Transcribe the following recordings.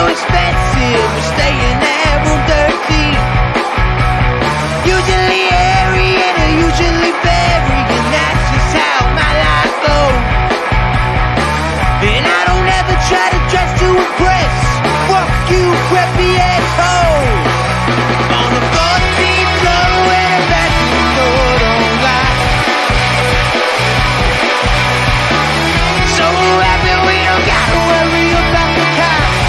expensive, we're staying at room 13. Usually airy and usually very, and that's just how my life goes. And I don't ever try to dress to impress. Fuck you, preppy asshole. On the 14th floor where the bathroom door don't lie. So happy we don't gotta worry about the cops.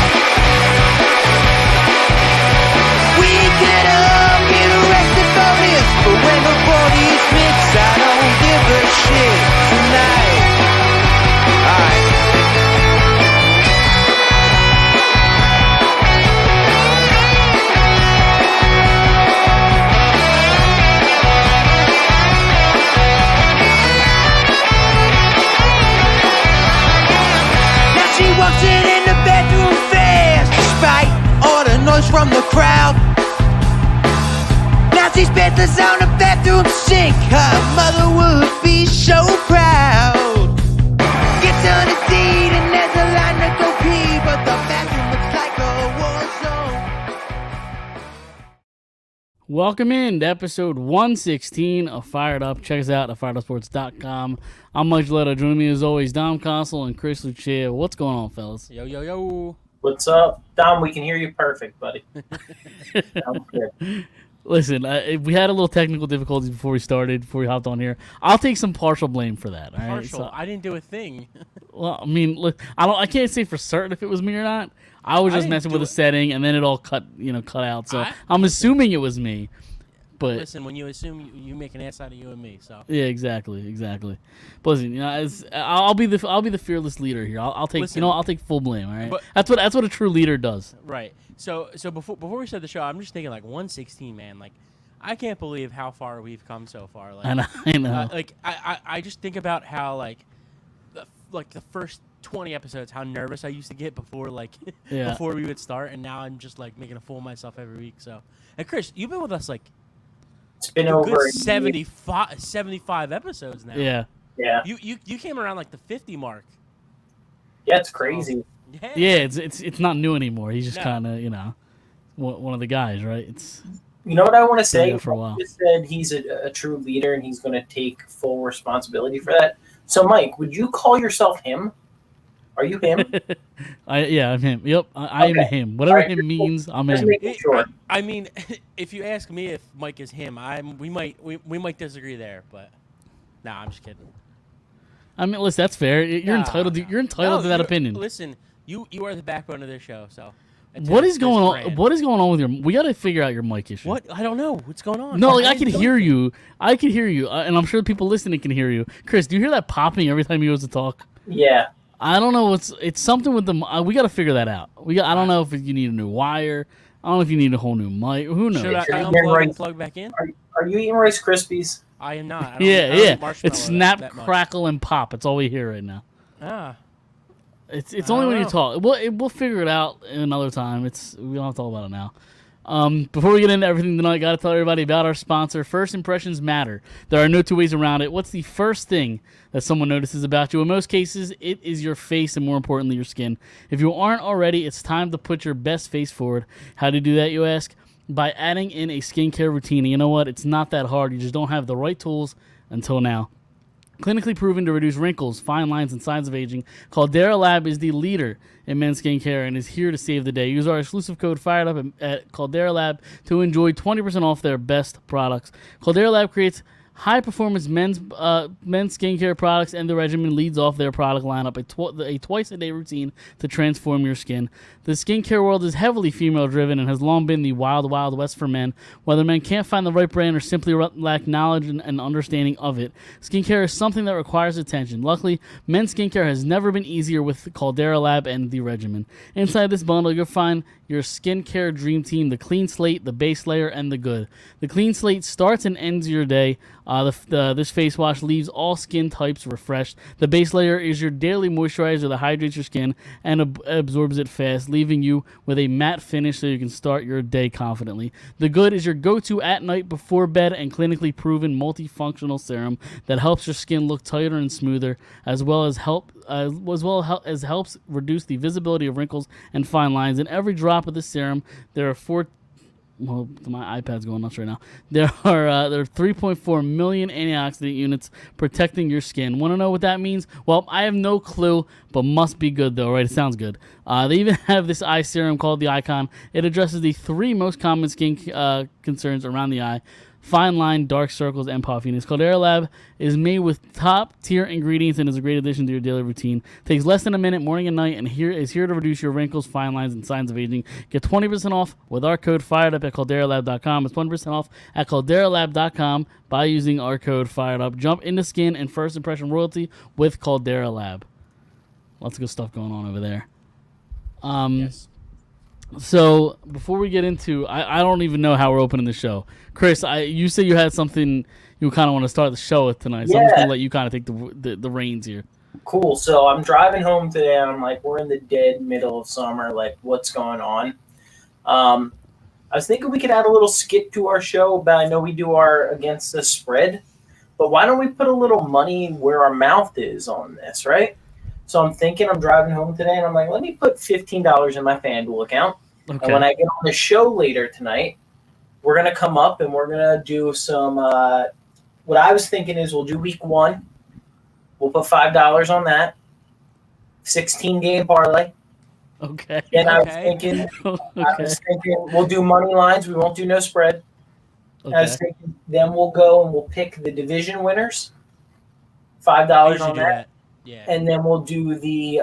We could all get arrested for this, but when the party's mixed, I don't give a shit tonight. Alright. She walks in the bedroom fast, despite all the noise from the crowd. Now she spits the sound of bathroom sink. Her mother would be so proud. Gets on the deed and there's a line to go pee, but the bathroom looks like a war zone. Welcome in to episode 116 of Phired Up. Check us out at firedupsports.com. I'm Mike Gillette. Joining me as always, Dom Consul and Chris Lucia. What's going on, fellas? Yo, yo, yo. What's up? Dom, we can hear you perfect, buddy. Sounds good. Listen, we had a little technical difficulties before we hopped on here. I'll take some partial blame for that. All right? Partial? So, I didn't do a thing. well, I mean, look, I can't say for certain if it was me or not. I was just messing with a setting, and then it all cut out. So I'm assuming it was me. But listen, when you assume, you make an ass out of you and me. So yeah, exactly. But listen, I'll be the fearless leader here. I'll take I'll take full blame. All right, but that's what a true leader does. Right. So before we start the show, I'm just thinking like 116, man. Like, I can't believe how far we've come so far. Like, I know. I just think about how the first 20 episodes, how nervous I used to get before before we would start, and now I'm just like making a fool of myself every week. So, and Chris, you've been with us it's been over 75 episodes now. Yeah. You came around like the 50 mark. Yeah, it's crazy. Yeah, it's not new anymore. He's just kind of one of the guys, right? You know what I want to say? For a while. He said he's a true leader and he's going to take full responsibility for that. So, Mike, would you call yourself him? Are you him? I'm him. Yep, I am him. Whatever him means, I'm him. Sure. I mean, if you ask me if Mike is him, we might disagree there, but nah, I'm just kidding. I mean, listen, that's fair. You're entitled to that opinion. Listen, you are the backbone of this show, so. What is going on? What is going on with your? We got to figure out your mic issue. What? I don't know. What's going on? No, I can hear you. I can hear you, and I'm sure the people listening can hear you. Chris, do you hear that popping every time he goes to talk? Yeah. I don't know. It's something with the. We got to figure that out. I don't know if you need a new wire. I don't know if you need a whole new mic. Who knows? Should I unplug and plug back in? Are you eating Rice Krispies? I am not. Yeah. It's snap, crackle, and pop. It's all we hear right now. Ah. It's only when you talk. We'll figure it out another time. We don't have to talk about it now. Before we get into everything tonight, got to tell everybody about our sponsor. First impressions matter. There are no two ways around it. What's the first thing that someone notices about you? In most cases, it is your face and, more importantly, your skin. If you aren't already, it's time to put your best face forward. How do you do that, you ask? By adding in a skincare routine. And you know what? It's not that hard. You just don't have the right tools until now. Clinically proven to reduce wrinkles, fine lines, and signs of aging, Caldera Lab is the leader in men's skincare and is here to save the day. Use our exclusive code FIREDUP at Caldera Lab to enjoy 20% off their best products. Caldera Lab creates high-performance men's skincare products, and the regimen leads off their product lineup, a twice-a-day routine to transform your skin. The skincare world is heavily female-driven and has long been the wild, wild west for men. Whether men can't find the right brand or simply lack knowledge and understanding of it, skincare is something that requires attention. Luckily, men's skincare has never been easier with Caldera Lab and the regimen. Inside this bundle, you'll find your skincare dream team, the clean slate, the base layer, and the good. The clean slate starts and ends your day This face wash leaves all skin types refreshed. The base layer is your daily moisturizer that hydrates your skin and absorbs it fast, leaving you with a matte finish so you can start your day confidently. The Good is your go-to at night before bed and clinically proven multifunctional serum that helps your skin look tighter and smoother, as well as helps reduce the visibility of wrinkles and fine lines. In every drop of this serum, there are well, my iPad's going nuts right now. There are 3.4 million antioxidant units protecting your skin. Want to know what that means? Well, I have no clue, but must be good though, right? It sounds good. They even have this eye serum called the Icon. It addresses the 3 most common skin concerns around the eye: fine line, dark circles, and puffiness. Caldera Lab is made with top-tier ingredients and is a great addition to your daily routine. Takes less than a minute morning and night and is here to reduce your wrinkles, fine lines, and signs of aging. Get 20% off with our code Phired Up at calderalab.com. It's 20% off at calderalab.com by using our code Phired Up. Jump into skin and first impression royalty with Caldera Lab. Lots of good stuff going on over there. Yes. So before we get into, I don't even know how we're opening the show. Chris, you said you had something you kind of want to start the show with tonight, so I'm just gonna let you kind of take the reins here. Cool. So I'm driving home today, and I'm like, we're in the dead middle of summer. Like, what's going on? I was thinking we could add a little skit to our show, but I know we do our against the spread. But why don't we put a little money where our mouth is on this, right? So I'm thinking, I'm driving home today, and I'm like, let me put $15 in my FanDuel account. Okay. And when I get on the show later tonight, we're going to come up and we're going to do some, what I was thinking is we'll do week 1. We'll put $5 on that. 16-game parlay. Okay. And I was thinking we'll do money lines. We won't do no spread. Okay. I was thinking then we'll go and we'll pick the division winners. $5 on that. Yeah. And then we'll do the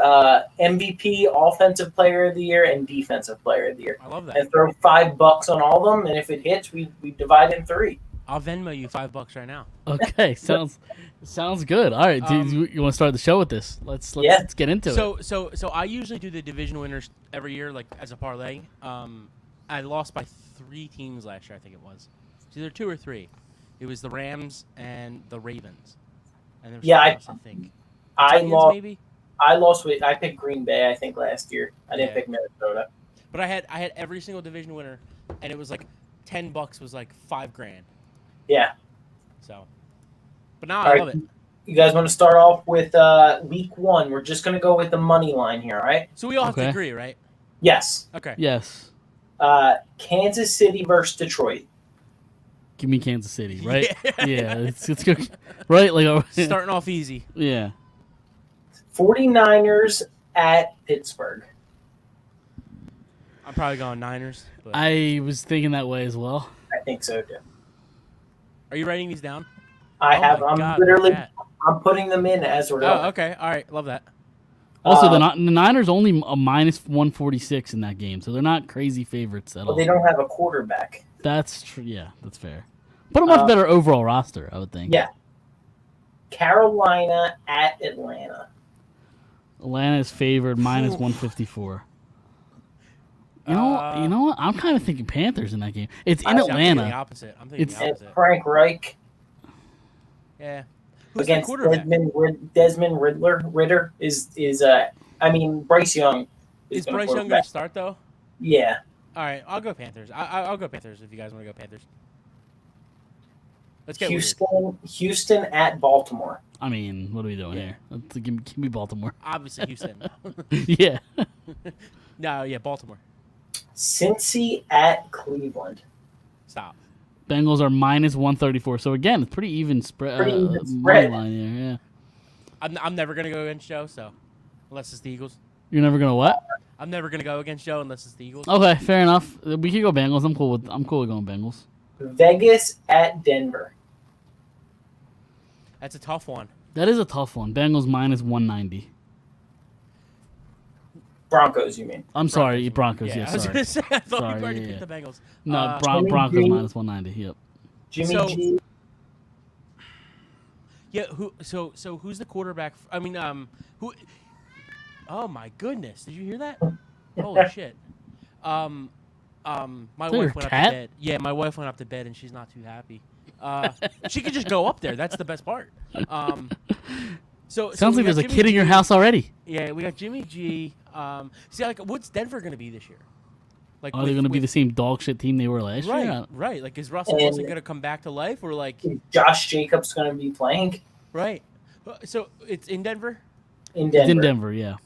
MVP, Offensive Player of the Year, and Defensive Player of the Year. I love that. And throw $5 on all of them, and if it hits, we divide in 3. I'll Venmo you $5 right now. Okay, sounds good. All right, dude, you want to start the show with this? Let's get into it. So I usually do the division winners every year, like as a parlay. I lost by 3 teams last year. I think it was. It's either 2 or 3. It was the Rams and the Ravens. And there was I think. I lost. Maybe? I picked Green Bay, I think, last year. I didn't pick Minnesota. But I had every single division winner, and it was like $10 was like $5,000. Yeah. So, but now I love it. You guys want to start off with week 1? We're just going to go with the money line here, all right? So we all have to agree, right? Yes. Okay. Yes. Kansas City versus Detroit. Give me Kansas City, right? Yeah, it's good, right? Like starting off easy. Yeah. 49ers at Pittsburgh. I'm probably going Niners. But I was thinking that way as well. I think so too. Are you writing these down? I'm putting them in as we're going. Oh, okay. All right. Love that. Also, the Niners only a minus 146 in that game, so they're not crazy favorites at all. They don't have a quarterback. That's true. Yeah, that's fair. But a much better overall roster, I would think. Yeah. Carolina at Atlanta. Atlanta is favored minus 154. You know what? I'm kind of thinking Panthers in that game. It's in Atlanta. I'm thinking the opposite. It's Frank Reich. Yeah. Who's against the quarterback? Desmond Ritter is Bryce Young. Is Bryce Young going to start though? Yeah. All right, I'll go Panthers. I'll go Panthers if you guys want to go Panthers. Let's get Houston at Baltimore. I mean, what are we doing here? Give me Baltimore. Obviously, Houston. Yeah. No, yeah, Baltimore. Cincy at Cleveland. Stop. Bengals are minus 134. So again, it's pretty even spread. Money line here. Yeah. I'm never gonna go against Joe, so unless it's the Eagles. You're never gonna what? I'm never gonna go against Joe unless it's the Eagles. Okay, fair enough. We can go Bengals. I'm cool with going Bengals. Vegas at Denver. That's a tough one. That is a tough one. Bengals minus 190. Broncos, you mean? I'm sorry, Broncos. Yeah, I was sorry. gonna say I thought Sorry, you already picked the Bengals. No, Broncos minus 190. Yep. Jimmy G. Yeah. So who's the quarterback? Who? Oh my goodness! Did you hear that? Holy shit! My wife went up to bed. Yeah, my wife went up to bed and she's not too happy. She could just go up there. That's the best part. Sounds like we there's got a Jimmy kid in your G. house already. Yeah, we got Jimmy G. See, like, what's Denver going to be this year? Like, Are they going to be the same dog shit team they were last year? Right. Like, is Russell Wilson going to come back to life, or like Josh Jacobs going to be playing? Right. So it's in Denver. In Denver. It's in Denver, yeah.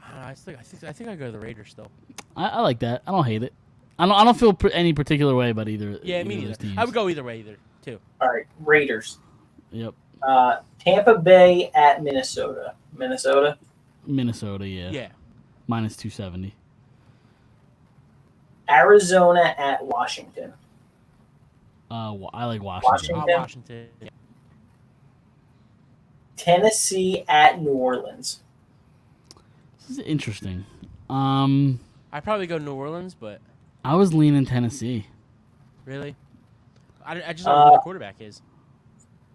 I think I go to the Raiders still. I like that. I don't hate it. I don't feel any particular way about either. Yeah, either me of neither. those teams. I would go either way, too. All right, Raiders. Yep. Tampa Bay at Minnesota. Minnesota, yeah. Yeah. Minus 270. Arizona at Washington. I like Washington. Washington. Yeah. Tennessee at New Orleans. This is interesting. I'd probably go New Orleans, but I was leaning Tennessee. really, I just don't know who the quarterback is.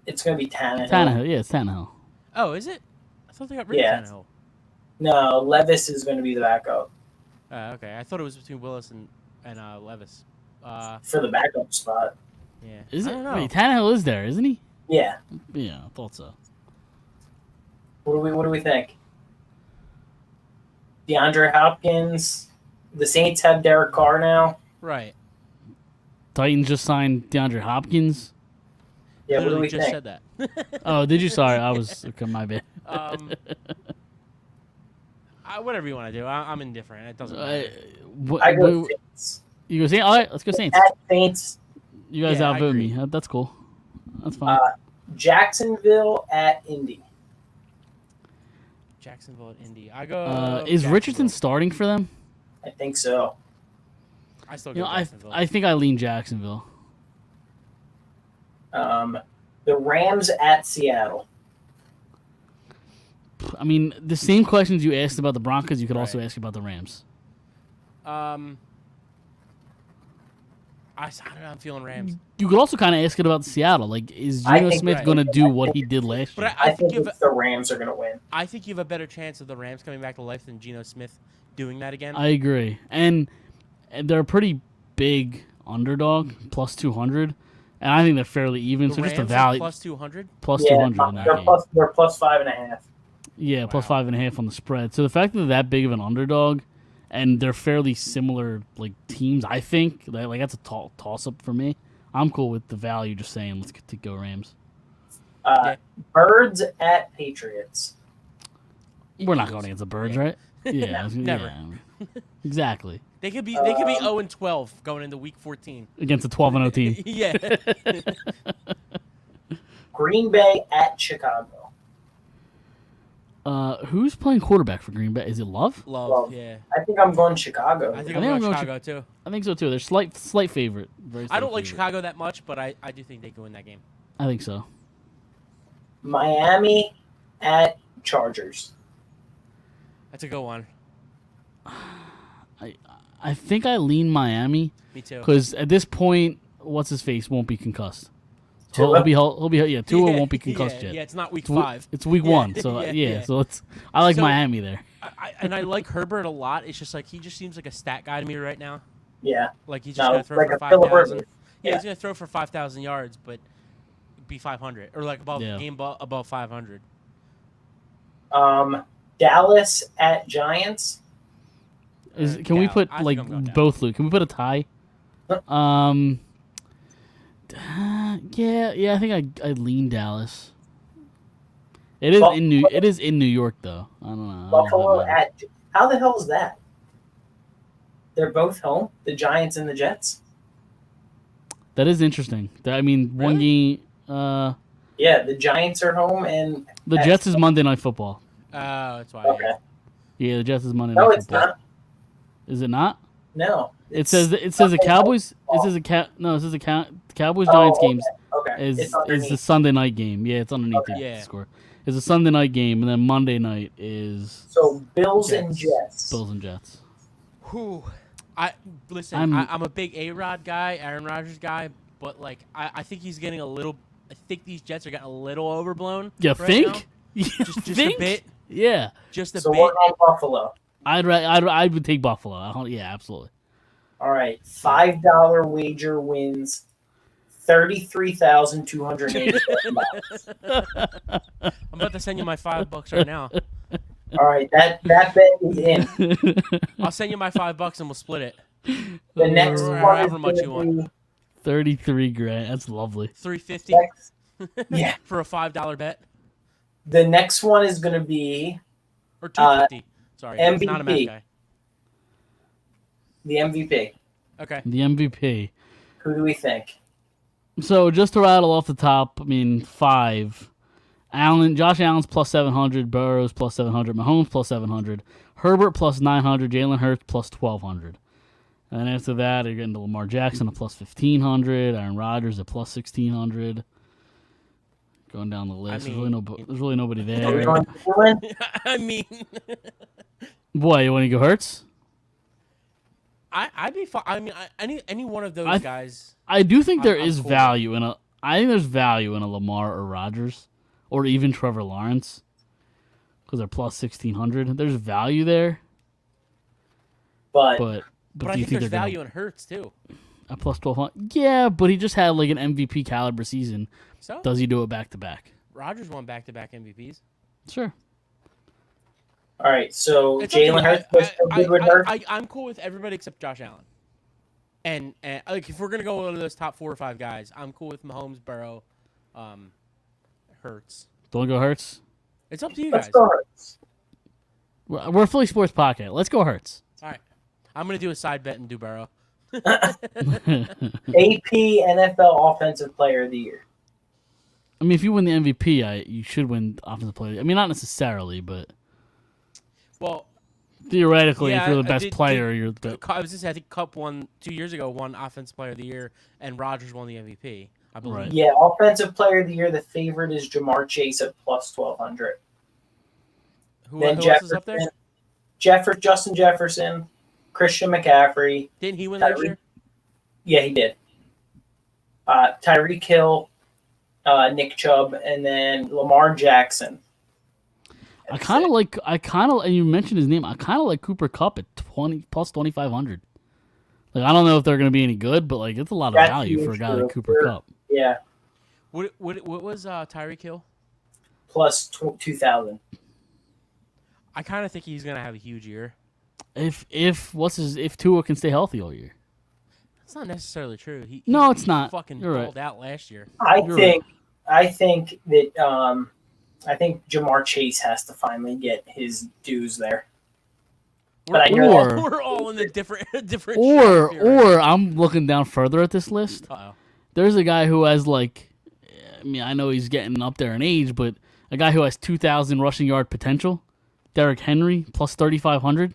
It's going to be Tannehill. Yeah, it's Tannehill. Oh, is it? I thought they got rid of Tannehill. No, Levis is going to be the backup. Okay, I thought it was between Willis and Levis. For the backup spot. Yeah. Is I it? don't know. Wait, Tannehill is there, isn't he? Yeah. Yeah, I thought so. What do we think? DeAndre Hopkins. The Saints have Derek Carr now. Right. Titans just signed DeAndre Hopkins. Yeah, what do Literally we just think? said that. Oh, did you? Sorry, I was okay, my bad. Whatever you want to do. I'm indifferent. It doesn't matter. I go Saints. You go Saints? All right, let's go Saints. At Saints. You guys Yeah, I outvote agree. me. That's cool. That's fine. Jacksonville at Indy. Jacksonville at Indy. I go. Is Richardson Jacksonville. starting for them? I think so. I still You go know, Jacksonville. I think I lean Jacksonville. The Rams at Seattle. I mean, the same questions you asked about the Broncos, you could also Right. ask about the Rams. I don't know. I'm feeling Rams. You could also kind of ask it about Seattle. Like, is I Geno think- Smith right. going to do what he did last year? But I I think think the Rams are going to win. I think you have a better chance of the Rams coming back to life than Geno Smith doing that again. I agree. And they're a pretty big underdog, plus 200. And I think they're fairly even. the so Rams just a are value, plus 200. plus Yeah, 200 in that they're game. they're plus 5.5. Yeah, plus Wow. 5.5 on the spread. So the fact that they're that big of an underdog, and they're fairly similar like teams, I think like that's a toss up for me. I'm cool with the value. Just saying, let's get to go Rams. Yeah. Birds at Patriots. We're not going against the Birds, right? Yeah, Never. yeah. Exactly. They could be 0-12 going into Week 14. Against a 12-0 team. Yeah. Green Bay at Chicago. Who's playing quarterback for Green Bay? Is it Love? Love. Yeah. I think I'm going Chicago. I think I I'm think I'm going going Chicago too. I think so too. They're slight favorite. Very I slight don't like favorite. Chicago that much, but I do think they can win that game. I think so. Miami at Chargers. That's a good one. I think I lean Miami Me too. because at this point, what's his face won't be concussed. Tua? He'll be yeah. Tua won't be concussed yeah, yet. Yeah, it's not Week It's we- 5. It's week Yeah, 1, so yeah. So I like So- Miami there. I like Herbert a lot. It's just like he just seems like a stat guy to me right now. Yeah. Like he's just No, gonna throw like for a Phillip 5,000. Rivers. Yeah, Yeah. he's gonna throw for 5,000 yards, but be 500 or like above Yeah. above 500. Dallas at Giants. Can we Dow- put I think like I'm going Dow. both? Luke, can we put a tie? Yeah. I think I lean Dallas. It is in New York though. I don't know. I don't know Buffalo if that matters. at. How the hell is that? They're both home. The Giants and the Jets. That is interesting. I mean, one game. Yeah, the Giants are home and. The Jets is Monday Night Football. Oh, that's why. Okay. Yeah, the Jets is Monday No, Night it's Football. not. Is it not? No. It says the Cowboys. It says the Cowboys Oh, Giants okay. games Okay. is It's the underneath. Sunday night game. Yeah, it's underneath the Yeah. score. It's a Sunday night game, and then Monday night is So Bills and Jets. Jets. Bills and Jets. Whew. Listen. I'm- I'm a big A-Rod guy, Aaron Rodgers guy, but like I think he's getting a little. I think these Jets are getting a little overblown. You right think? now. You Just think? a bit. Yeah, Just a So bit. we're on Buffalo. I would take Buffalo. Yeah, absolutely. All right. $5 wager wins $33,280. I'm about to send you my $5 right now. All right, that bet is in. I'll send you my $5 and we'll split it. The next Or one however is much gonna you want. be 33 grand. That's lovely. $350 yeah. for a $5 bet, The next one is going to be or $250. Sorry, MVP. not a math guy. the MVP. Okay. The MVP. Who do we think? So just to rattle off the top, I mean, 5. Josh Allen's plus 700, Burrows plus 700, Mahomes plus 700, Herbert plus 900, Jalen Hurts plus 1,200. And then after that, you're getting to Lamar Jackson at plus 1,500, Aaron Rodgers at plus 1,600. Going down the list, there's really nobody there. I mean, Boy, you want to go Hurts? I'd be fine. I mean, any one of those guys. I do think there I'm is cool value in a. I think there's value in a Lamar or Rodgers, or even Trevor Lawrence, because they're plus 1,600. There's value there, But But do I you think there's they're value in Hurts too. at plus 1,200? Yeah, but he just had like an MVP caliber season. So Does he do it back to back? Rodgers won back-to-back MVPs. Sure. all right, so It's up to Jalen you. Hurts was still good with Hurts. I'm cool with everybody except Josh Allen. And like if we're gonna go one of those top 4 or 5 guys, I'm cool with Mahomes, Burrow, Hurts. Don't go Hurts. It's up to you Let's guys. go Hurts. We're a Philly sports podcast. Let's go Hurts. All right, I'm gonna do a side bet and do Burrow. AP NFL Offensive Player of the Year. I mean, if you win the MVP, you should win offensive player. I mean, not necessarily, but Well, theoretically, yeah, if you're the best player, you're the I was just I think Cup won 2 years ago, won Offensive Player of the Year, and Rodgers won the MVP. I believe. Right. Yeah, Offensive Player of the Year. The favorite is Jamar Chase at plus 1,200. Who Then else is up there? Justin Jefferson, Christian McCaffrey. Didn't he win last year? Yeah, he did. Tyreek Hill, Nick Chubb, and then Lamar Jackson. I kind of like. And you mentioned his name. I kind of like Cooper Kupp at 20 plus 2,500. Like, I don't know if they're going to be any good, but like it's a lot of That's value for a guy true. like Cooper Kupp. Yeah, What was Tyreek Hill? plus 2,000. I kind of think he's gonna have a huge year. If Tua can stay healthy all year. That's not necessarily true. No, it's not. Fucking You're right. balled out last year. I You're think that I think Jamar Chase has to finally get his dues there. But I know We're all in a different Or I'm looking down further at this list. Uh-oh. There's a guy who has like, I mean, I know he's getting up there in age, but a guy who has 2,000 rushing yard potential, Derrick Henry plus 3,500.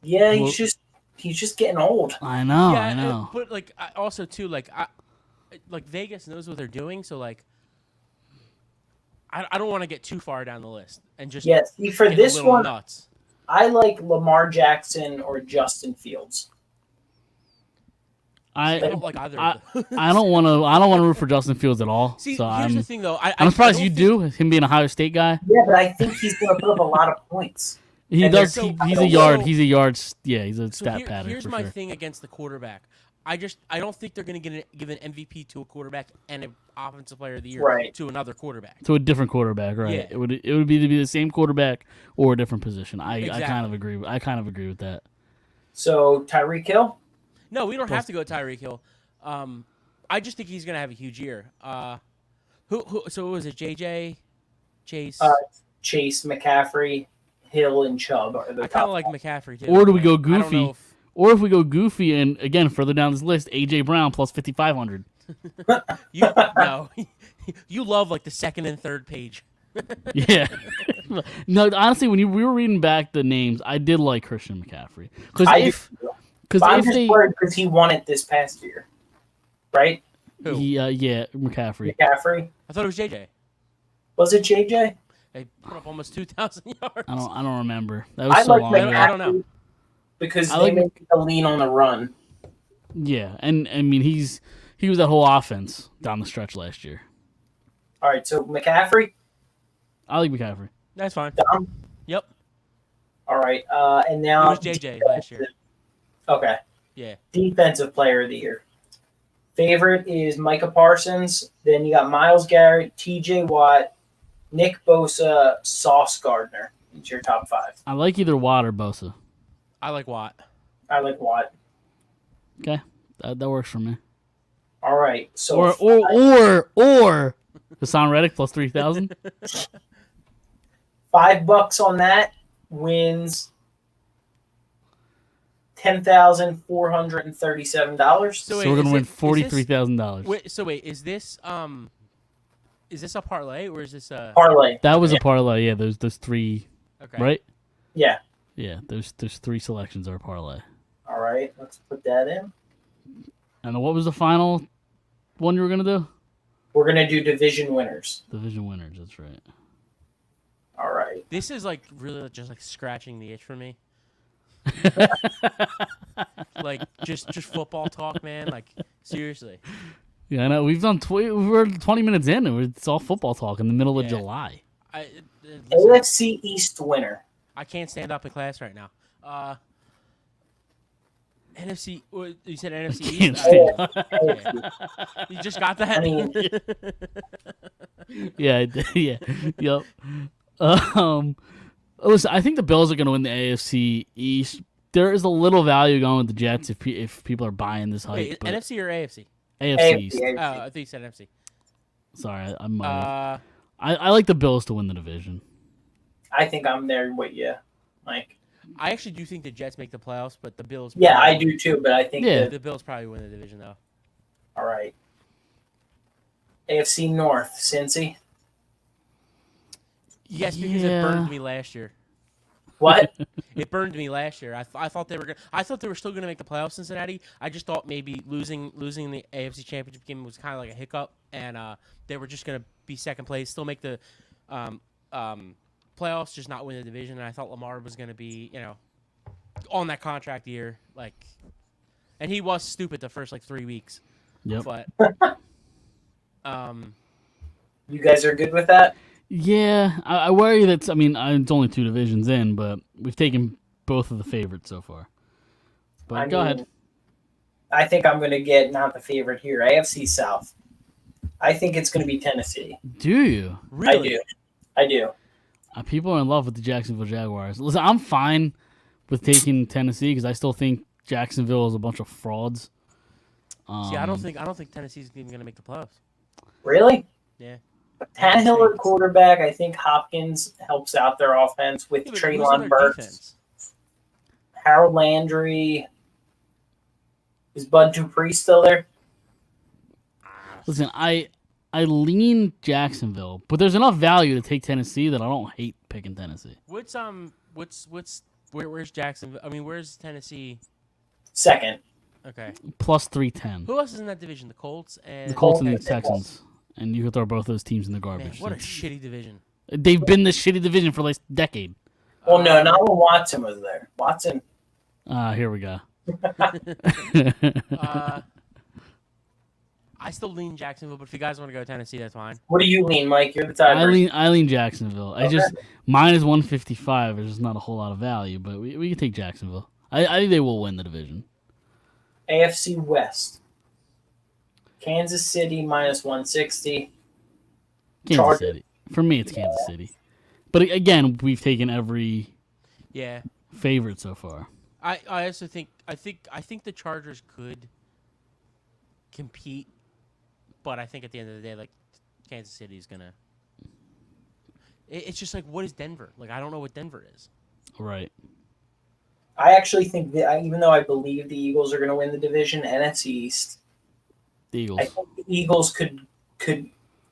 Yeah, he's just getting old. I know, Yeah, I know. but like also too, like Vegas knows what they're doing, so like I don't want to get too far down the list and just See, for get this a little one, nuts. I like Lamar Jackson or Justin Fields. I don't like either. of those. I don't want to root for Justin Fields at all. See, so here's the thing though. I'm surprised I you don't do. Him being a Ohio State guy. Yeah, but I think he's going to put up a lot of points. He And does. they're so- He's I a don't yard. know. He's a yard. Yeah, he's a So stat pattern. here's for my sure. thing against the quarterback. I don't think they're going to give an MVP to a quarterback and an offensive player of the year Right. to another quarterback. To a different quarterback, right? Yeah. It would be to be the same quarterback or a different position. I Exactly. kind of agree. I kind of agree with that. So Tyreek Hill? No, we don't have to go Tyreek Hill. I just think he's going to have a huge year. Who? So what was it? JJ, Chase. Chase, McCaffrey, Hill, and Chubb are the I kind top of like five. McCaffrey too. Or do we go I don't know goofy? if- Or if we go goofy and again further down this list, AJ Brown plus 5,500. You love like the second and third page. Yeah. No, honestly, when we were reading back the names, I did like Christian McCaffrey because I if do. But I'm just they worried because he won it this past year, right? Who? McCaffrey. McCaffrey. I thought it was JJ. Was it JJ? They put up almost 2,000 yards. I don't remember. That was I so like long ago. McCaffrey I don't know. because I they like- make a lean on the run. Yeah, and I mean he was that whole offense down the stretch last year. All right, so McCaffrey. I like McCaffrey. That's fine. Dom. Yep. All right, and It now was JJ last year. Okay, Yeah. defensive player of the year. Favorite is Micah Parsons. Then you got Myles Garrett, T.J. Watt, Nick Bosa, Sauce Gardner. It's your top 5. I like either Watt or Bosa. I like Watt. I like Watt. Okay, that works for me. All right. So or Hassan Reddick plus 3,000. $5 on that wins $10,437. So we're gonna win $43,000. Wait, is this a parlay or is this a parlay? That was a parlay. Yeah, those 3. Okay. Right? Yeah. Yeah, there's 3 selections are a parlay. All right, let's put that in. And what was the final one you were gonna do? We're gonna do division winners. Division winners. That's right. All right. This is like really just like scratching the itch for me. Like just football talk, man. Like seriously. Yeah, I know. We're 20 minutes in, and it's all football talk in the middle of July. AFC East winner. I can't stand up in class right now. NFC. You said NFC East. You just got that. Yeah. Yep. Listen, I think the Bills are going to win the AFC East. There is a little value going with the Jets if people are buying this hype. Wait, NFC or AFC? AFC East. Oh, I think you said NFC. Sorry, I like the Bills to win the division. I think I'm there with you, Mike. I actually do think the Jets make the playoffs, but the Bills. Yeah, I do too, but I think the Bills probably win the division though. All right. AFC North, Cincy. Yes, because it burned me last year. What? It burned me last year. I thought they were gonna. I thought they were still gonna make the playoffs, Cincinnati. I just thought maybe losing the AFC Championship game was kind of like a hiccup, and they were just gonna be second place, still make the playoffs, just not win the division. And I thought Lamar was gonna be, on that contract year, and he was stupid the first 3 weeks. Yep. But you guys are good with that? Yeah, I worry that. I mean, it's only 2 divisions in, but we've taken both of the favorites so far. But go ahead. I think I'm going to get not the favorite here. AFC South. I think it's going to be Tennessee. Do you? Really? I do. People are in love with the Jacksonville Jaguars. Listen, I'm fine with taking Tennessee because I still think Jacksonville is a bunch of frauds. See, I don't think Tennessee's even going to make the playoffs. Really? Yeah. Tannehill at quarterback. I think Hopkins helps out their offense with Treylon Burks. Harold Landry. Is Bud Dupree still there? Listen, I lean Jacksonville, but there's enough value to take Tennessee that I don't hate picking Tennessee. Where's Jacksonville? I mean, where's Tennessee? Second. Okay. Plus 310. Who else is in that division? The Colts and the Texans. And you could throw both those teams in the garbage. Man, what a shitty division. They've been this shitty division for a decade. Well, no, not when Watson was there. Watson. Here we go. I still lean Jacksonville, but if you guys want to go Tennessee, that's fine. What do you lean, Mike? You're the tiebreaker. I lean Jacksonville. Okay. Mine is 155. There's just not a whole lot of value, but we can take Jacksonville. I think they will win the division. AFC West. Kansas City minus 160. Kansas City. For me, it's Kansas City. But again, we've taken every favorite so far. I also think the Chargers could compete, but I think at the end of the day, Kansas City is gonna. It's just what is Denver? I don't know what Denver is. Right. I actually think that even though I believe the Eagles are going to win the division, NFC East. The Eagles. I think the Eagles could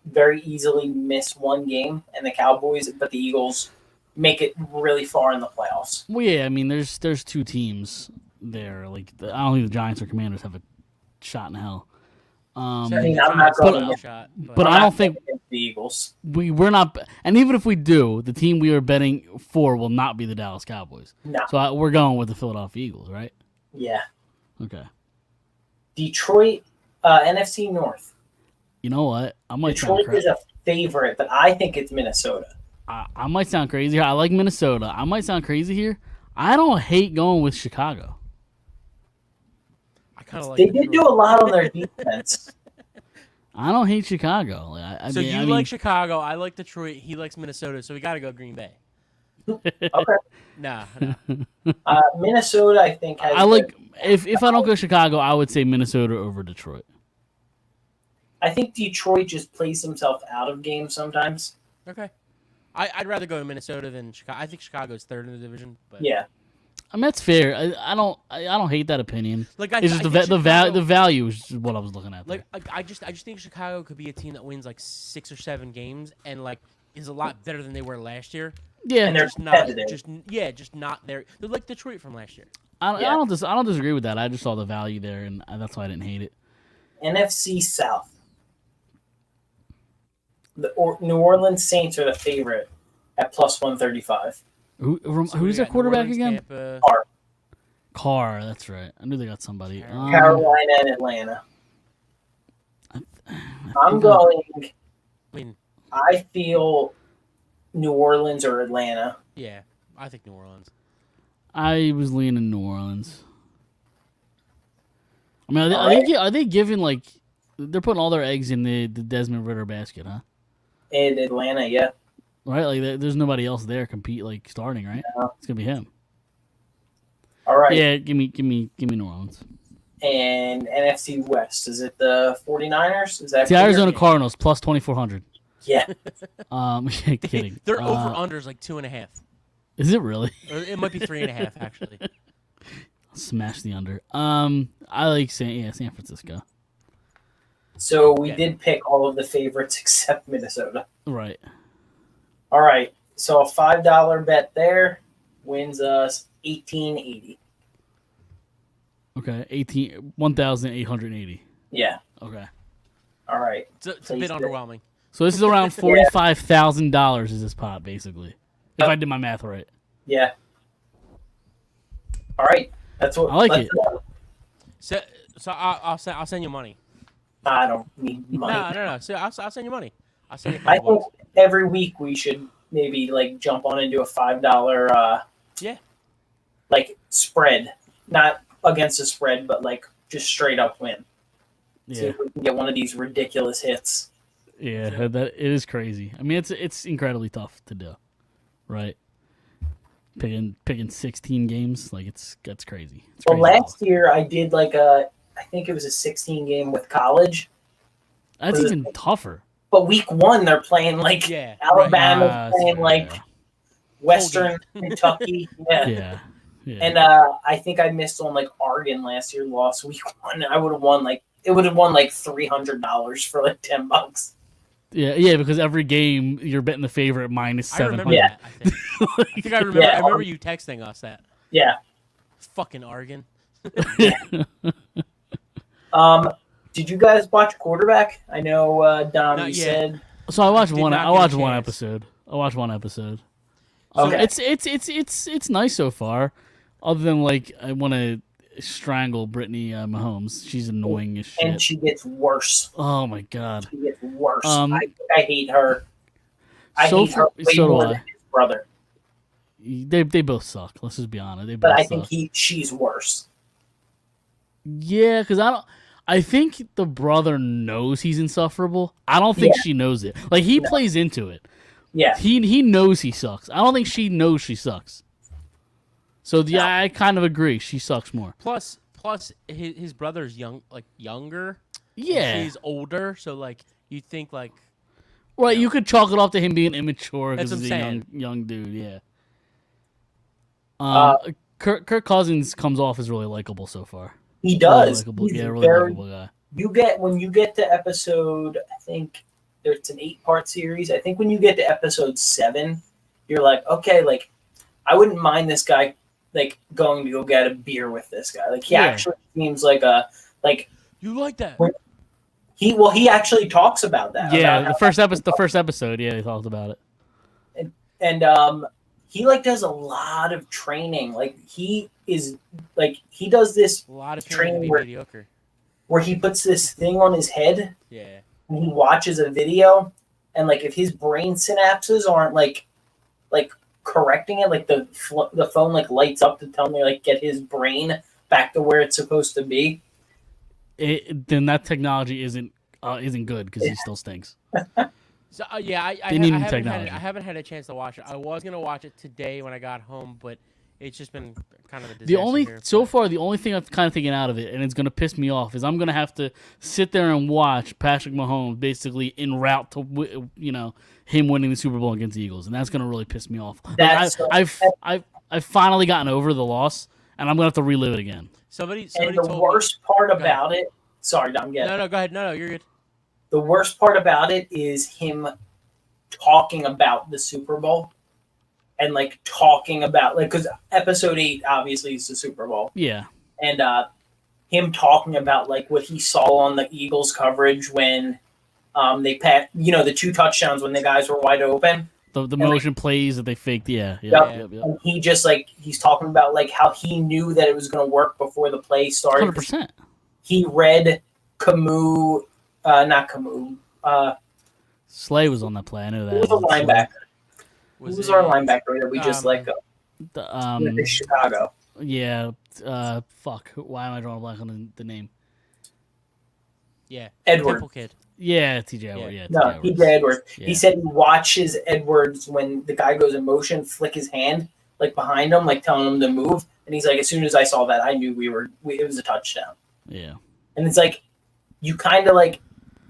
very easily miss one game, and the Cowboys, but the Eagles make it really far in the playoffs. Well, yeah, I mean, there's 2 teams there. I don't think the Giants or Commanders have a shot in hell. I'm not going to shot, but I don't think the Eagles. We're not, and even if we do, the team we are betting for will not be the Dallas Cowboys. No. So we're going with the Philadelphia Eagles, right? Yeah. Okay. Detroit, NFC North. You know what? Detroit is a favorite, but I think it's Minnesota. I might sound crazy here. I like Minnesota. I might sound crazy here. I don't hate going with Chicago. I kind of like. They did do a lot on their defense. I don't hate Chicago. So you like Chicago? I like Detroit. He likes Minnesota. So we got to go Green Bay. Okay. Nah. Minnesota, I think, has. I like if I don't go Chicago, I would say Minnesota over Detroit. I think Detroit just plays himself out of games sometimes. Okay. I'd rather go to Minnesota than Chicago. I think Chicago's third in the division. But Yeah. I mean, that's fair. I don't hate that opinion. Like It's just the value is what I was looking at. Like I just think Chicago could be a team that wins like 6 or 7 games and like is a lot better than they were last year. Yeah, and they're just not competitive. just not there. They're like Detroit from last year. I don't disagree with that. I just saw the value there, and that's why I didn't hate it. NFC South. The New Orleans Saints are the favorite at plus 135. Who's their quarterback again? Tampa. Carr, that's right. I knew they got somebody. Carolina and Atlanta. I'm going. I feel New Orleans or Atlanta. Yeah, I think New Orleans. I was leaning New Orleans. I mean, are they giving like they're putting all their eggs in the Desmond Ritter basket, huh? In Atlanta, yeah. Right, like there's nobody else there starting, right? No. It's gonna be him. All right. Yeah, give me New Orleans. And NFC West, is it the 49ers? Is that the Arizona Cardinals plus 2,400? Yeah. Kidding. Their over under is like 2.5. Is it really? Or it might be 3.5 actually. Smash the under. I like San Francisco. So we did pick all of the favorites except Minnesota. Right. All right. So a $5 bet there wins us $1,880. Okay, 1,880. Yeah. Okay. All right. It's a bit underwhelming. So this is around $45,000 is this pot, basically, if I did my math right. Yeah. All right. That's what I like it. So I'll send you money. I don't need money. No. So I'll send you money. I'll send you. I think every week we should maybe like jump on and do a $5 like spread, not against a spread, but like just straight up win. See if we can get one of these ridiculous hits. Yeah, that it is crazy. I mean, it's incredibly tough to do, right? Picking 16 games, like that's crazy. Well, last year I did like I think it was a 16 game with college. That's even tougher. But week 1 they're playing like Alabama's playing like Western Kentucky. Yeah. And I think I missed on like Oregon last year, lost week 1. I would have won like $300 for like $10. Yeah, because every game you're betting the favorite minus 700. Yeah, I think I remember. I remember you texting us that. Yeah. Fucking Oregon. Did you guys watch Quarterback? I know Dom. You said. So I watched one. I watched one episode. Okay. It's nice so far, other than like I want to strangle Brittany Mahomes. She's annoying as shit. And she gets worse. Oh my god. She gets worse. I hate her. I hate her way more than his brother. They both suck. Let's just be honest. But I think she's worse. Yeah, because I think the brother knows he's insufferable. I don't think she knows it. Like he plays into it. Yeah. He knows he sucks. I don't think she knows she sucks. So I kind of agree. She sucks more. Plus his brother's younger. Yeah. He's older, so like you think like. Right, you could chalk it off to him being immature because he's a young dude. Yeah. Kirk Cousins comes off as really likable so far. He does. He's really likable guy. When you get to episode, I think it's an 8-part series. I think when you get to episode 7, you're like, okay, like I wouldn't mind this guy like going to go get a beer with this guy. Like he actually seems like you like that. He actually talks about that. Yeah, the first episode, yeah, he talked about it. And he like does a lot of training. Like he does this a lot of training mediocre. Where he puts this thing on his head. Yeah. And he watches a video, and like if his brain synapses aren't like correcting it, like the phone like lights up to tell me like get his brain back to where it's supposed to be. then that technology isn't good because he still stinks. So yeah, I haven't had a chance to watch it. I was gonna watch it today when I got home, but it's just been kind of a disaster. The only thing I'm kind of taking out of it, and it's gonna piss me off, is I'm gonna have to sit there and watch Patrick Mahomes basically en route to him winning the Super Bowl against the Eagles, and that's gonna really piss me off. I've finally gotten over the loss, and I'm gonna have to relive it again. Somebody and the worst part about it. Sorry, Dom. No, go ahead. No, you're good. The worst part about it is him talking about the Super Bowl and like talking about because episode 8 obviously is the Super Bowl. Yeah. And him talking about like what he saw on the Eagles coverage when they passed, the 2 touchdowns when the guys were wide open. The motion plays that they faked. Yeah. Yep. And he just he's talking about like how he knew that it was going to work before the play started. 100%. He read Camus. Not Camus. Slay was on that play. I know that. Who was the linebacker? Who was our linebacker that we just let go? Chicago. Yeah. Fuck. Why am I drawing a blank on the name? Yeah. Edward. Temple Kid. Yeah, TJ Edwards. Yeah, no, TJ Edwards. Yeah. He said he watches Edwards when the guy goes in motion, flick his hand like behind him, like telling him to move. And he's like, as soon as I saw that, I knew it was a touchdown. Yeah. And it's like, you kind of like,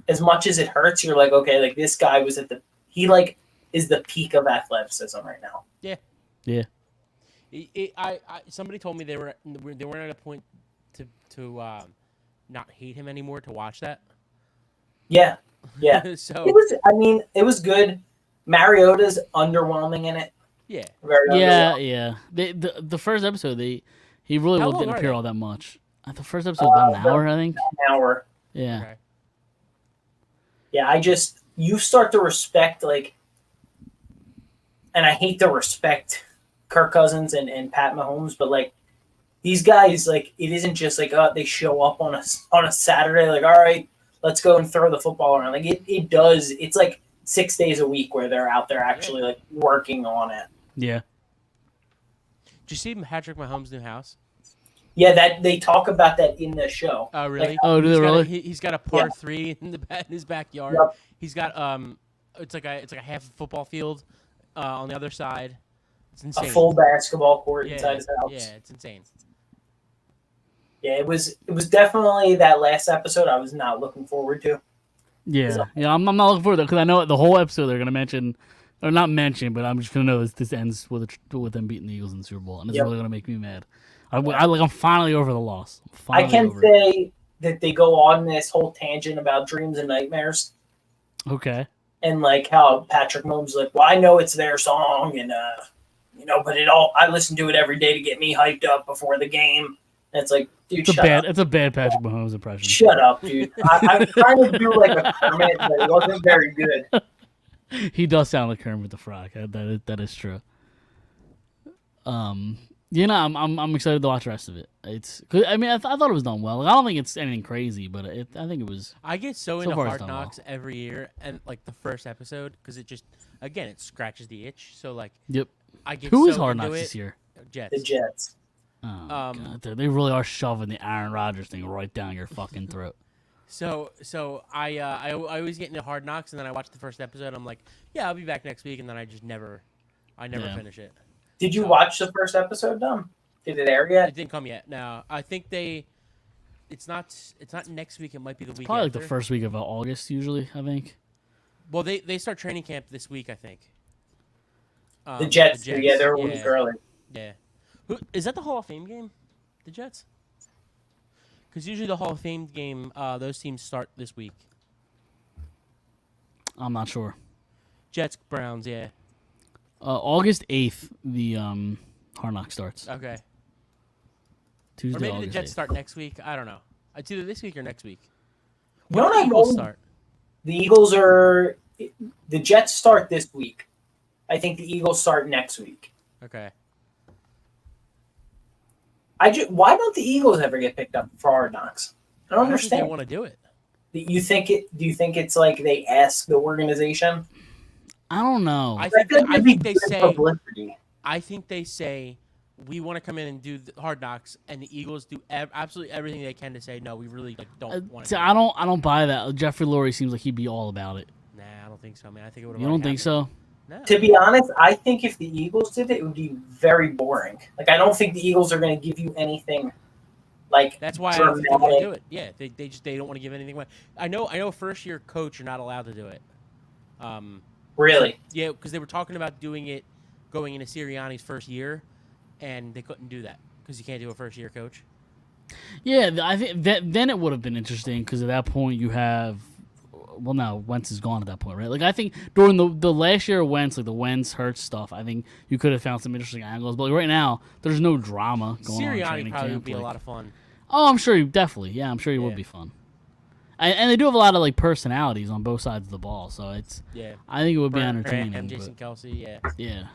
as much as it hurts, you're like, okay, like this guy was is the peak of athleticism right now. Yeah. Yeah. Somebody told me they weren't at a point to not hate him anymore to watch that. Yeah. Yeah. So it was good. Mariota's underwhelming in it. Yeah. Yeah. The first episode, he really didn't appear all that much. The first episode about an hour, I think. An hour. Yeah. Okay. Yeah, you start to respect, and I hate to respect Kirk Cousins and Pat Mahomes, but, these guys, it isn't just, they show up on a Saturday, all right, let's go and throw the football around. It does. It's, 6 days a week where they're out there actually, working on it. Yeah. Did you see Patrick Mahomes' new house? Yeah, that they talk about that in the show. Oh, really? Do they really? He's got a par 3 in his backyard. Yep. He's got it's like a half a football field on the other side. It's insane. A full basketball court inside his house. Yeah, it's insane. Yeah, it was definitely that last episode I was not looking forward to. Yeah, I'm not looking forward to it because I know the whole episode they're gonna mention, or not mention, but I'm just gonna know this ends with them beating the Eagles in the Super Bowl, and it's really gonna make me mad. I'm finally over the loss. I can say that they go on this whole tangent about dreams and nightmares. Okay. And how Patrick Mahomes well, I know it's their song, and but I listen to it every day to get me hyped up before the game. And it's dude, shut up. It's a bad Patrick Mahomes impression. Shut up, dude. I'm trying to do a Kermit, but it wasn't very good. He does sound like Kermit the Frog. That is true. I'm excited to watch the rest of it. I thought it was done well. I don't think it's anything crazy, but I think it was. I get so into Hard Knocks every year, and the first episode because it just it scratches the itch. So yep. I get Who so is Hard into Knocks it. this year? Jets. The Jets. Oh God, they really are shoving the Aaron Rodgers thing right down your fucking throat. So I always get into Hard Knocks, and then I watch the first episode. I'm like, yeah, I'll be back next week, and then I never finish it. Did you watch the first episode, Dom? Did it air yet? It didn't come yet. No, I think it's not next week. It might be the week. Probably after. the first week of August, usually. I think. Well, they start training camp this week. I think. The Jets. Yeah, they're a week early. Yeah. Is that the Hall of Fame game? The Jets. Because usually the Hall of Fame game, those teams start this week. I'm not sure. Jets, Browns, yeah. August 8th, the Hard Knock starts. Okay. Tuesday, or maybe August the Jets 8th. start next week. I don't know. It's either this week or next week. When do the Eagles start? The Eagles are... The Jets start this week. I think the Eagles start next week. Okay. Why don't the Eagles ever get picked up for Hard Knocks? I don't understand. Think they want to do it. Do you think it's they ask the organization? I don't know. I think they say. Publicity. I think they say, we want to come in and do the Hard Knocks, and the Eagles do absolutely everything they can to say no. We really don't want to. I don't buy that. Jeffrey Lurie seems like he'd be all about it. Nah, I don't think so, man. I think it would. You don't think so? No. To be honest, I think if the Eagles did it would be very boring. Like, I don't think the Eagles are going to give you anything. Like, that's why I don't think they want to do it. Yeah, they don't want to give anything away. I know. First year coach, you're not allowed to do it. Really? Yeah, because they were talking about doing it, going into Sirianni's first year, and they couldn't do that because you can't do a first year coach. Yeah, I think then it would have been interesting because at that point you have. Well, no, Wentz is gone at that point, right? Like, I think during the last year of Wentz, like the Wentz Hurts stuff, I think you could have found some interesting angles. But like, right now, there's no drama going on. Sirianni probably would be a lot of fun. Oh, I'm sure he definitely. Yeah, I'm sure he would be fun. And they do have a lot of like personalities on both sides of the ball, so it's. Yeah. I think it would be entertaining. And Jason Kelsey, yeah. Yeah.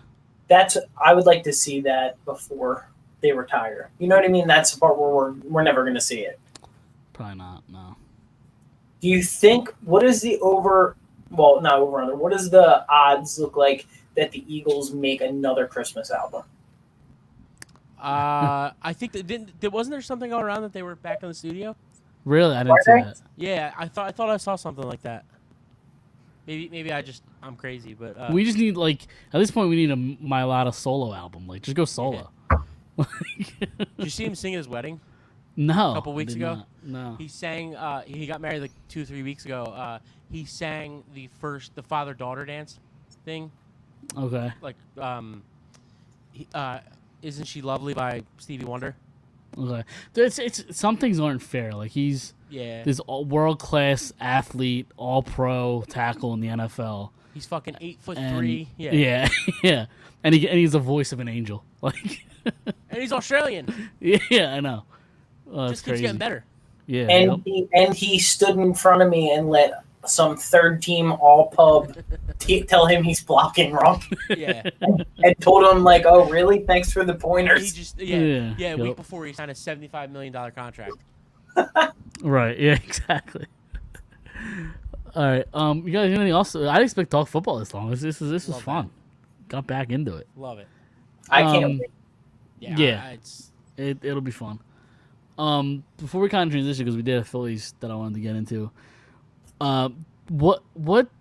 I would like to see that before they retire. You know what I mean? That's the part where we're never going to see it. Probably not. No. Do you think what is the what does the odds look like that the Eagles make another Christmas album? I think wasn't there something all around that they were back in the studio? Really, I didn't see that. Yeah, I thought I saw something like that. Maybe I'm crazy, but we just need at this point we need a Mylotta solo album. Like, just go solo. Yeah. Did you see him sing at his wedding? No. A couple weeks ago? Not. No. He sang, he got married 2-3 weeks ago. He sang the father-daughter dance thing. Okay. Like, Isn't She Lovely by Stevie Wonder? Okay. It's some things aren't fair. Like, he's this world-class athlete, all-pro tackle in the NFL. He's fucking 8'3". Yeah. Yeah. Yeah. And he's the voice of an angel. Like. And he's Australian. Yeah, I know. Just keeps getting better. Yeah. And he stood in front of me and let some third team all pub tell him he's blocking wrong. Yeah. and told him oh really? Thanks for the pointers. He just a week before he signed a $75 million contract. Right. Yeah. Exactly. All right. You guys anything else? I didn't expect to talk football this long. This was fun. Got back into it. Love it. I can't wait. Yeah. It'll be fun. Before we kind of transition, because we did have Phillies that I wanted to get into. What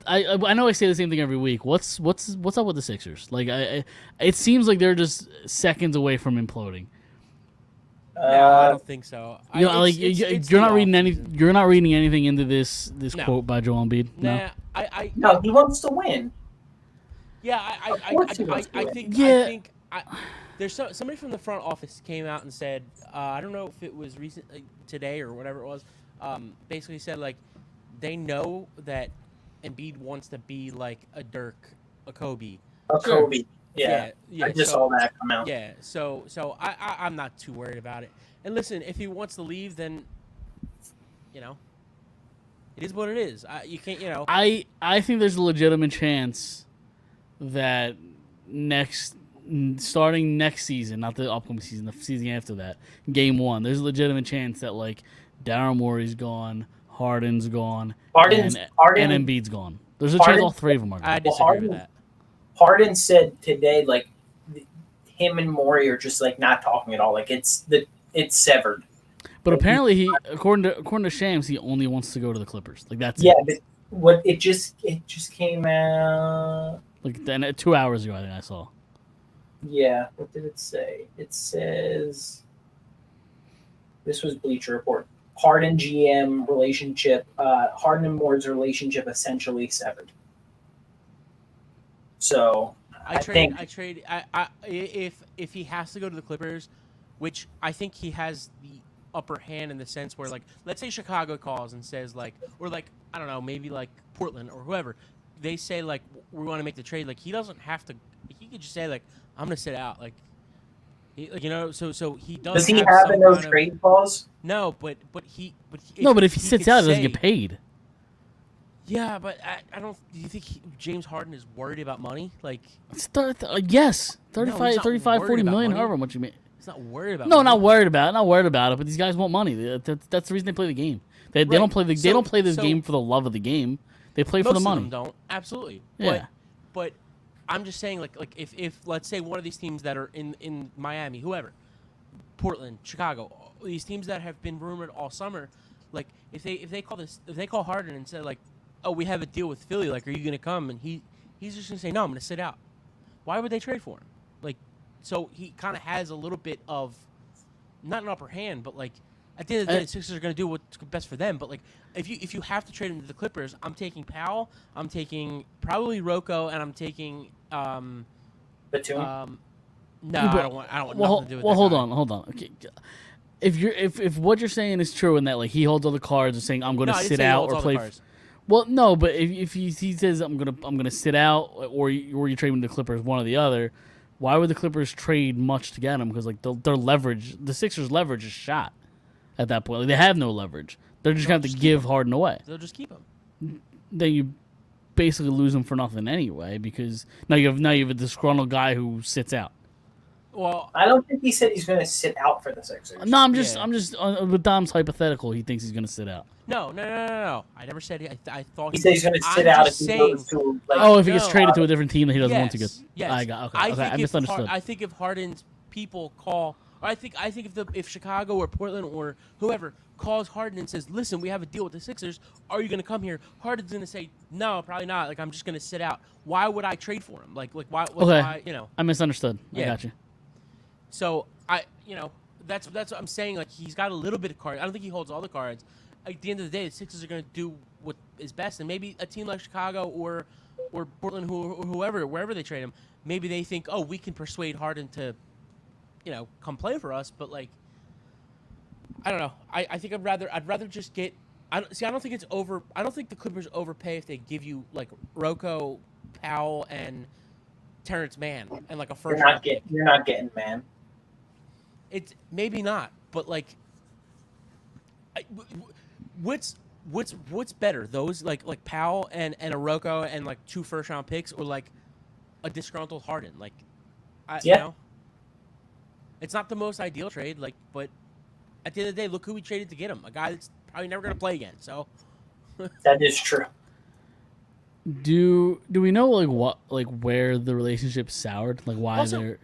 I know I say the same thing every week. What's up with the Sixers? Like, it seems like they're just seconds away from imploding. No, I don't think so. You're not reading anything into this quote by Joel Embiid. Nah, no, he wants to win. Yeah, I think there's somebody from the front office came out and said, I don't know if it was recent today or whatever it was, basically said they know that Embiid wants to be like a Dirk, a Kobe. A Kobe. Yeah. I just saw that come out. Yeah, so I'm not too worried about it. And listen, if he wants to leave, then it is what it is. You can't, I think there's a legitimate chance that starting next season, not the upcoming season, the season after that, game 1, there's a legitimate chance that Daryl Morey's gone, Harden's gone, and Embiid's gone. There's a chance all three of them are gone. I disagree with that. Harden said today, him and Morey are just not talking at all. It's severed. But apparently, he, according to Shams, he only wants to go to the Clippers. That's it. But what it just came out 2 hours ago. I think I saw. Yeah, what did it say? It says this was Bleacher Report. Harden GM relationship. Harden and Moore's relationship essentially severed. So if he has to go to the Clippers, which I think he has the upper hand in the sense where let's say Chicago calls and says or I don't know, maybe Portland or whoever, they say we want to make the trade. He doesn't have to. He could just say I'm gonna sit out. So he does. Does he have a no trade clause? No, but if he sits out, he doesn't get paid. Yeah, but I don't. Do you think James Harden is worried about money? Yes, 35, 40 million, however much you make. He's not worried about. No, money. not worried about it. But these guys want money. That's the reason they play the game. They don't play the. They don't play this game for the love of the game. They play for the money. Most of them don't. Absolutely. Yeah. But I'm just saying, like if let's say one of these teams that are in Miami, whoever, Portland, Chicago, these teams that have been rumored all summer, like if they call Harden and say like, oh, we have a deal with Philly, like, are you gonna come? And he's just gonna say no, I'm gonna sit out. Why would they trade for him? Like, so he kind of has a little bit of not an upper hand, but like at the end of the day, the Sixers are gonna do what's best for them. But like if you have to trade him to the Clippers, I'm taking Powell, I'm taking probably Rocco, and I'm taking Batum. No, I don't want nothing to do with well, that hold guy. on. Okay. If what you're saying is true and that like he holds all the cards and saying I'm going to sit out or play, well, no, but if he says I'm gonna sit out or you trade him to the Clippers, one or the other, why would the Clippers trade much to get him? Because like their leverage, the Sixers' leverage is shot at that point. Like, they have no leverage. They're just gonna have to give Harden away. They'll just keep him. Then you basically lose him for nothing anyway because now you have a disgruntled guy who sits out. Well, I don't think he said he's going to sit out for the Sixers. No, I'm just with Dom's hypothetical. He thinks he's going to sit out. No. I never said. I thought he said he's going to sit out if he goes to. Like, if he gets traded to a different team that he doesn't want to get. Yes. I misunderstood. I think if Harden's people call, or I think if Chicago or Portland or whoever calls Harden and says, "Listen, we have a deal with the Sixers. Are you going to come here?" Harden's going to say, "No, probably not. Like, I'm just going to sit out. Why would I trade for him? Like why? Why, you know?" I misunderstood. Yeah. I got you. So that's what I'm saying. Like, he's got a little bit of cards. I don't think he holds all the cards. At the end of the day, the Sixers are going to do what is best, and maybe a team like Chicago or Portland, whoever, wherever they trade him, maybe they think, oh, we can persuade Harden to, come play for us. But like, I don't know. I think I'd rather just get. I don't think it's over. I don't think the Clippers overpay if they give you like Rocco, Powell, and Terrence Mann and like a first. You're not getting Mann. It's maybe not, but like, what's better? Those like Powell and a Rocco and like 2 first-round picks, or like a disgruntled Harden? Like, it's not the most ideal trade. Like, but at the end of the day, look who we traded to get him. A guy that's probably never going to play again. So that is true. Do we know where the relationship soured? Like why they're.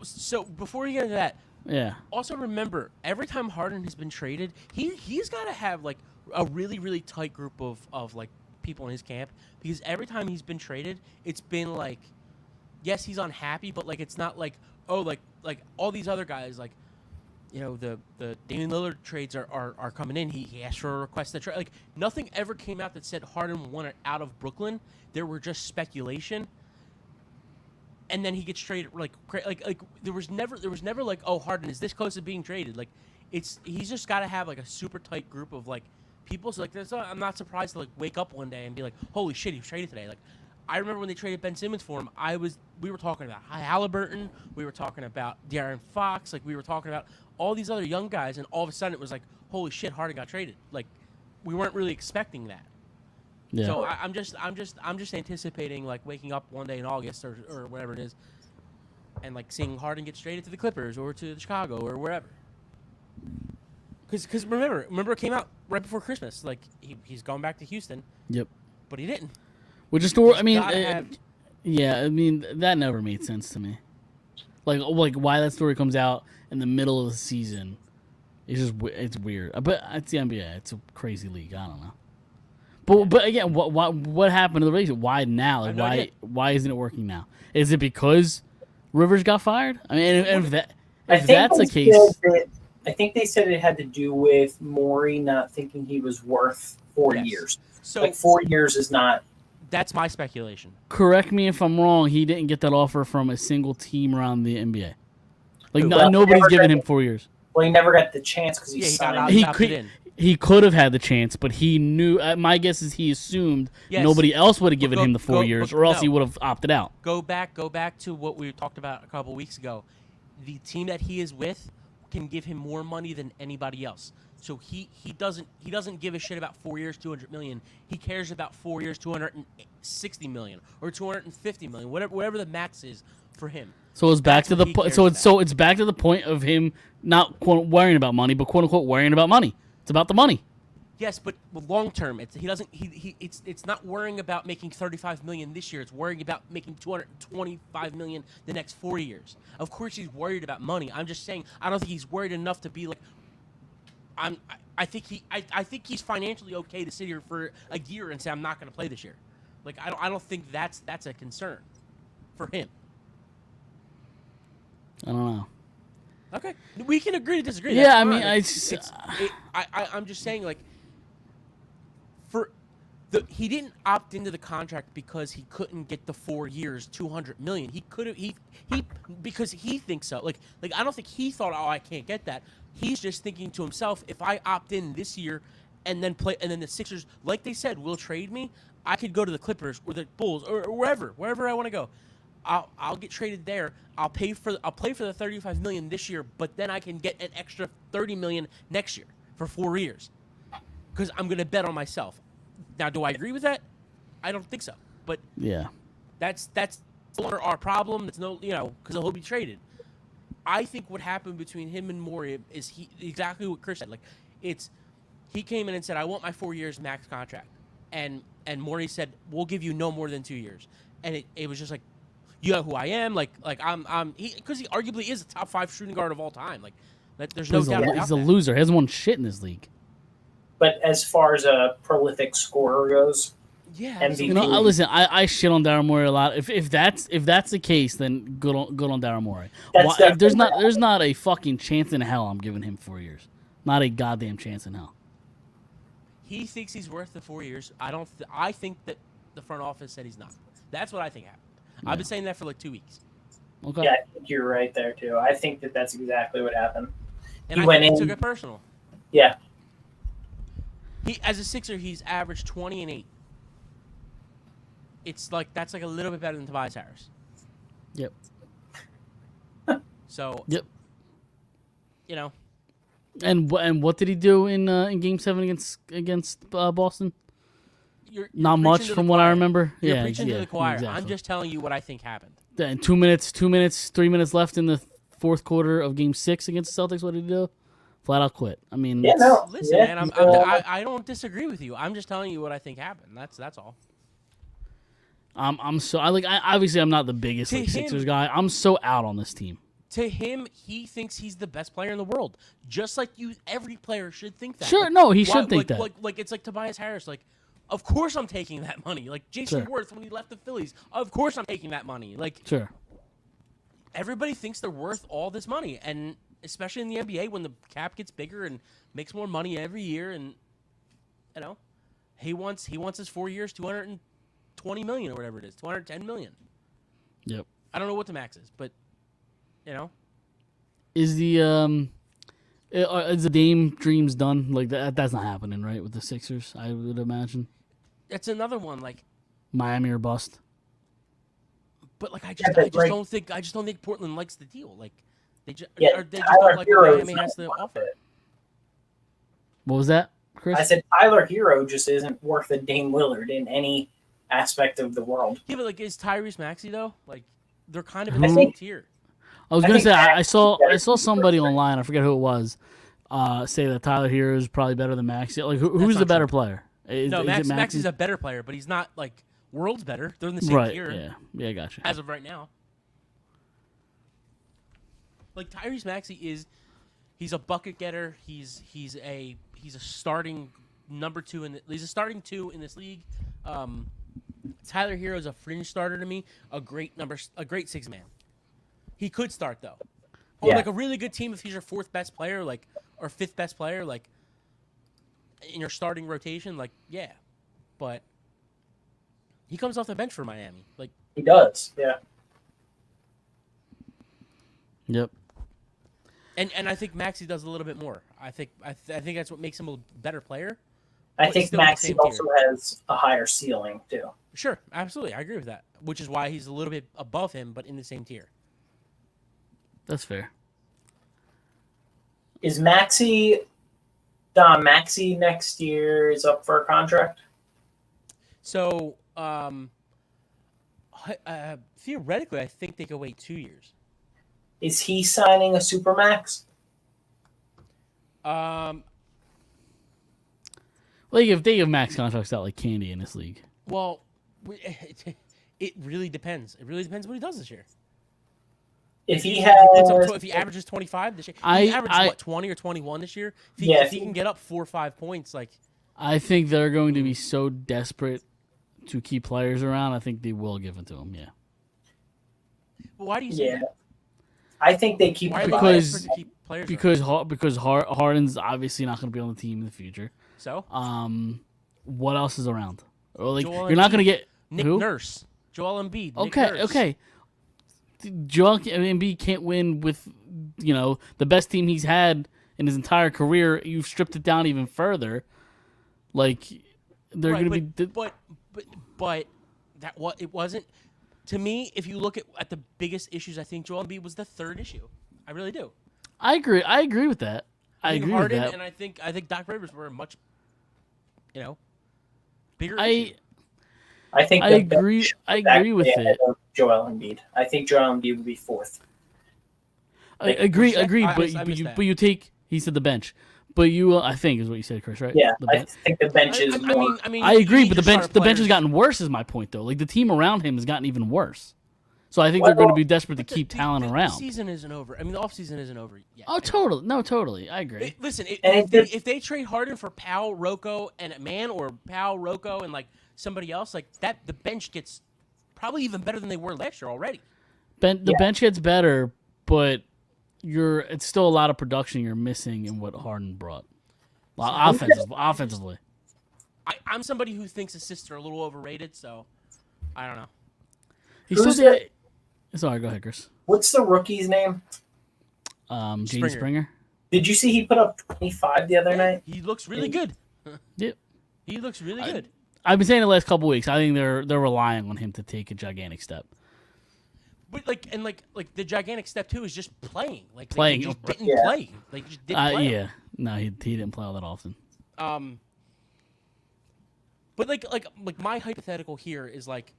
So before you get into that. Yeah. Also remember, every time Harden has been traded, he's got to have like a really, really tight group of like people in his camp, because every time he's been traded, it's been like, yes, he's unhappy, but like it's not like, oh, like all these other guys, like, the Damian Lillard trades are coming in. He asked for a request to trade. Like, nothing ever came out that said Harden wanted out of Brooklyn. There were just speculation. And then he gets traded like there was never like, oh, Harden is this close to being traded. Like, he's just got to have like a super tight group of like people. So like I'm not surprised to like wake up one day and be like, holy shit, he was traded today. Like, I remember when they traded Ben Simmons for him, we were talking about Halliburton, we were talking about De'Aaron Fox, like we were talking about all these other young guys, and all of a sudden it was like, holy shit, Harden got traded. Like, we weren't really expecting that. Yeah. So I'm just anticipating like waking up one day in August or whatever it is, and like seeing Harden get traded to the Clippers or to Chicago or wherever. Because remember it came out right before Christmas. Like, he's going back to Houston. Yep. But he didn't. Which is story. I mean, that never made sense to me. Like why that story comes out in the middle of the season, it's weird. But it's the NBA. It's a crazy league. I don't know. But again, what happened to the relationship? Why now? Like, why isn't it working now? Is it because Rivers got fired? I mean, if that's the case, I think they said it had to do with Morey not thinking he was worth 4 years. So like 4 years is not. That's my speculation. Correct me if I'm wrong. He didn't get that offer from a single team around the NBA. Like, nobody's given him 4 years. Well, he never got the chance because he could have had the chance, but he knew. My guess is he assumed nobody else would have given him the 4 years, or else he would have opted out. Go back to what we talked about a couple weeks ago. The team that he is with can give him more money than anybody else. So he doesn't give a shit about 4 years, $200 million. He cares about 4 years, $260 million or $250 million, whatever the max is for him. So it's back to the it's back to the point of him not quote worrying about money, but quote unquote worrying about money. It's about the money. Yes, but long term, it's not worrying about making $35 million this year. It's worrying about making $225 million the next 4 years. Of course, he's worried about money. I'm just saying, I don't think he's worried enough to be like, I think he's financially okay to sit here for a year and say I'm not going to play this year. Like I don't think that's a concern for him. I don't know. Okay, we can agree to disagree. Yeah, That's I fine. mean, I'm just saying, like, he didn't opt into the contract because he couldn't get the 4 years, $200 million. He could have because he thinks so. Like I don't think he thought, oh, I can't get that. He's just thinking to himself, if I opt in this year and then the Sixers, like they said, will trade me, I could go to the Clippers or the Bulls or wherever I want to go. I'll get traded there. I'll play for the $35 million this year, but then I can get an extra $30 million next year for 4 years because I'm going to bet on myself. Now, do I agree with that? I don't think so. But yeah, that's our problem. It's because he'll be traded. I think what happened between him and Morey is exactly what Chris said. Like, he came in and said, I want my 4 years max contract, and Morey said, we'll give you no more than 2 years, and it was just like, you know who I am, because he arguably is a top 5 shooting guard of all time. Like, there's no doubt about that. He's a loser. He hasn't won shit in this league. But as far as a prolific scorer goes, yeah, MVP. You know, listen, I shit on Daryl Morey a lot. If that's the case, then good on Daryl Morey. There's not a fucking chance in hell I'm giving him 4 years. Not a goddamn chance in hell. He thinks he's worth the 4 years. I think that the front office said he's not. That's what I think happened. Yeah. I've been saying that for like 2 weeks. Okay. Yeah, I think you're right there too. I think that's exactly what happened. And he took it personal. Yeah. As a Sixer, he's averaged 20 and 8. It's like that's like a little bit better than Tobias Harris. Yep. So. Yep. You know. And what did he do in Game 7 against Boston? You're not much from what I remember. You're preaching to the choir. Exactly. I'm just telling you what I think happened. And 3 minutes left in the fourth quarter of Game 6 against the Celtics. What did he do? Flat out quit. I mean, listen, man. I don't disagree with you. I'm just telling you what I think happened. That's all. Obviously I'm not the biggest Sixers guy. I'm so out on this team. To him, he thinks he's the best player in the world. Just like you, every player should think that. Sure, no, he should think that. Like it's like Tobias Harris. Like, of course I'm taking that money. Like Jason Worth when he left the Phillies. Of course I'm taking that money. Like, sure. Everybody thinks they're worth all this money, and especially in the NBA when the cap gets bigger and makes more money every year, and he wants his 4 years, $220 million or whatever it is, $210 million. Yep. I don't know what the max is, but is the Dame dreams done? Like that's not happening, right? With the Sixers, I would imagine. That's another one, like Miami or bust. But like I just don't think Portland likes the deal. Like they just don't like what Miami has to offer. What was that, Chris? I said Tyler Hero just isn't worth a Dame Lillard in any aspect of the world. Yeah, but like is Tyrese Maxey though? Like they're kind of in the same tier. I was gonna say I saw somebody online, I forget who it was, say that Tyler Hero is probably better than Maxey. Like who's the better player? Maxey's a better player, but he's not like world's better. They're in the same tier. Yeah, gotcha. As of right now. Like Tyrese Maxey he's a bucket getter. He's a starting number 2 he's a starting 2 in this league. Tyler Hero is a fringe starter to me, a great 6 man. He could start though. Or like a really good team if he's your 4th best player, like or 5th best player, like in your starting rotation, like yeah. But he comes off the bench for Miami. Like he does, yeah. Yep. And I think Maxey does a little bit more. I think that's what makes him a better player. I think Maxey also has a higher ceiling too. Sure, absolutely, I agree with that. Which is why he's a little bit above him, but in the same tier. That's fair. Is Maxey next year is up for a contract? So, theoretically, I think they could wait 2 years. Is he signing a supermax? Like if they give max contracts out like candy in this league. Well, it really depends. It really depends what he does this year. If he averages 25 this year, he averaged 20 or 21 this year. If he can get up 4 or 5 points, like I think they're going to be so desperate to keep players around. I think they will give it to him. Yeah. But why do you say that? I think they keep because Harden's obviously not going to be on the team in the future. So, what else is around? Or like Joel you're not going to get Nick who? Nurse, Joel Embiid. Okay. Joel Embiid can't win with the best team he's had in his entire career. You've stripped it down even further. Like they're going to be, but it wasn't. To me, if you look at the biggest issues, I think Joel Embiid was the third issue. I really do. I agree with that. I agree Harden, with that. And I think Doc Rivers were a much, bigger issue. I agree with it. Joel Embiid. I think Joel Embiid would be fourth. I agree. But you take. He said the bench, but you. I think is what you said, Chris. Right? Yeah, I think the bench is. I agree, but the bench has gotten worse. Is my point though? Like the team around him has gotten even worse. So I think they're going to be desperate to keep talent around. The season isn't over. I mean, the offseason isn't over yet. Oh, totally. No, totally. I agree. Listen, if they trade Harden for Powell, Rocco, and a man, or Powell, Rocco, and like somebody else, like that, the bench gets probably even better than they were last year already. The bench gets better, but it's still a lot of production you're missing in what Harden brought. Offensively. I'm somebody who thinks assists are a little overrated, so I don't know. Sorry, go ahead, Chris. What's the rookie's name? Gene Springer. Did you see he put up 25 the other night? He looks really good. Yep. He looks really good. I've been saying the last couple weeks. I think they're relying on him to take a gigantic step. But the gigantic step too is just playing. Playing. He just didn't play. Like just didn't play. Yeah. No, he didn't play all that often. But like my hypothetical here is like,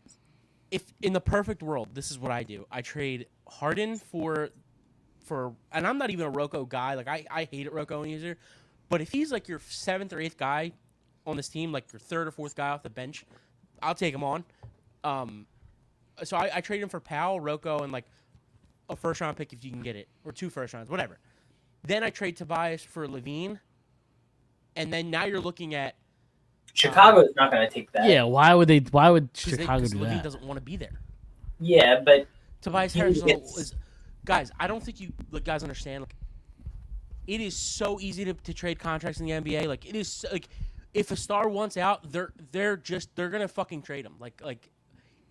if in the perfect world, this is what I do. I trade Harden for, and I'm not even a Rocco guy. Like I hate it, Rocco and user. But if he's like your 7th or 8th guy on this team, like your 3rd or 4th guy off the bench, I'll take him on. So I trade him for Powell, Rocco, and like a 1st-round pick if you can get it, or 2 first rounds, whatever. Then I trade Tobias for Levine, and then now you're looking at Chicago's not going to take that. Yeah, why would Chicago do Levine that? doesn't want to be there. Yeah, but Tobias Harris is guys. I don't think you guys understand. Like, it is so easy to trade contracts in the NBA. Like it is like if a star wants out, they're gonna fucking trade him. Like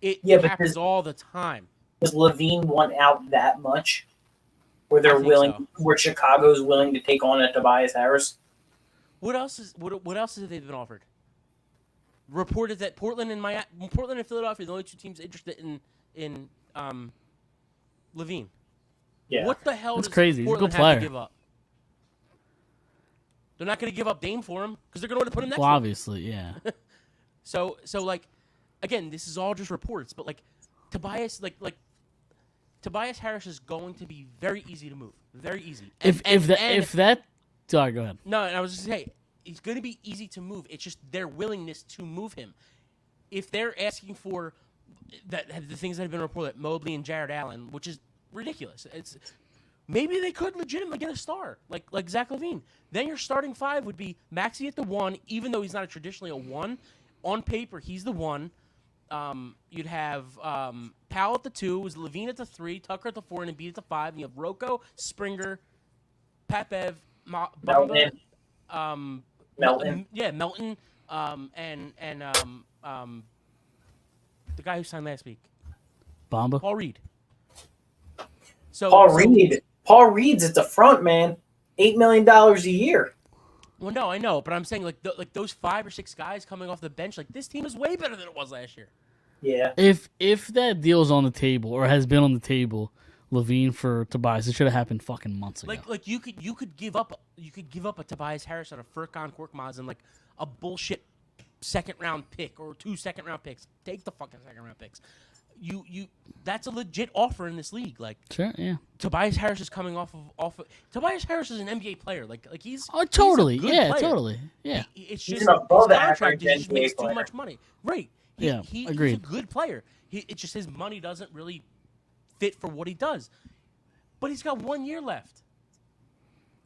it happens all the time. Does Levine want out that much? Where they're willing, where Chicago's willing to take on a Tobias Harris? What else have they been offered? Reported that Portland and Philadelphia are the only 2 teams interested in Levine. Yeah. What the hell That's does crazy. Portland He's a good have to player. give up? They're not going to give up Dame for him because they're going to want to put him next. Well, obviously, yeah. So like, again, this is all just reports, but like Tobias, like Tobias Harris is going to be very easy to move, very easy. Sorry, go ahead. No, and I was just saying, he's going to be easy to move. It's just their willingness to move him. If they're asking for the things that have been reported, Mobley and Jared Allen, which is ridiculous. It's maybe they could legitimately get a star like Zach LaVine. Then your starting 5 would be Maxey at the 1, even though he's not traditionally a 1. On paper, he's the 1. You'd have Powell at the 2, was LaVine at the 3, Tucker at the 4, and Embiid at the 5. And you have Rocco, Springer, Pat Bev, Bamba, Melton. Melton, and the guy who signed last week, Bamba, Paul Reed. Paul Reed's at the front, man. $8 million a year. Well, no, I know, but I'm saying like those 5 or 6 guys coming off the bench, like this team is way better than it was last year. Yeah. If that deal's on the table or has been on the table, Levine for Tobias, it should have happened fucking months ago. Like you could give up a Tobias Harris on a Furkan Korkmaz and like a bullshit 2nd round pick or 2 2nd-round picks. Take the fucking 2nd-round picks. You that's a legit offer in this league. Like sure, yeah. Tobias Harris is coming off of Tobias Harris is an NBA player. Like he's totally, he's a good yeah, player. totally, yeah. it's He's just an his above contract average just NBA makes too player. much money. Right. Yeah, He's agreed. a good player. It's just his money doesn't really fit for what he does. But he's got 1 year left.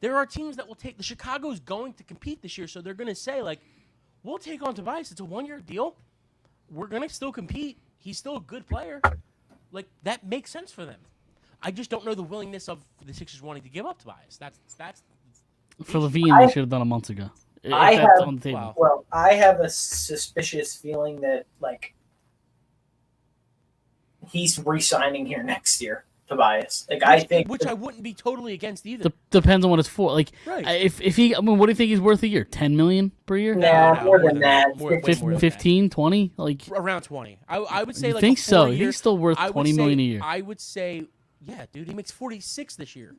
There are teams that will take. The Chicago's going to compete this year, so they're going to say, like, we'll take on Tobias. It's a 1 year deal. We're going to still compete. He's still a good player. Like, that makes sense for them. I just don't know the willingness of the Sixers wanting to give up Tobias. That's For Levine, they should have done a month ago. If I that's have- on the table. Wow. Well, I have a suspicious feeling that like he's re-signing here next year, Tobias. Like I think, which I wouldn't be totally against either. Depends on what it's for. Like, Right. if he, I mean, what do you think he's worth a year? 10 million per year? No, more than that. Way more than 15, 20? Like, that. Around 20. I would say you like think a so? 4 year, He's still worth 20 million a year. I would say, yeah, dude, he makes 46 this year.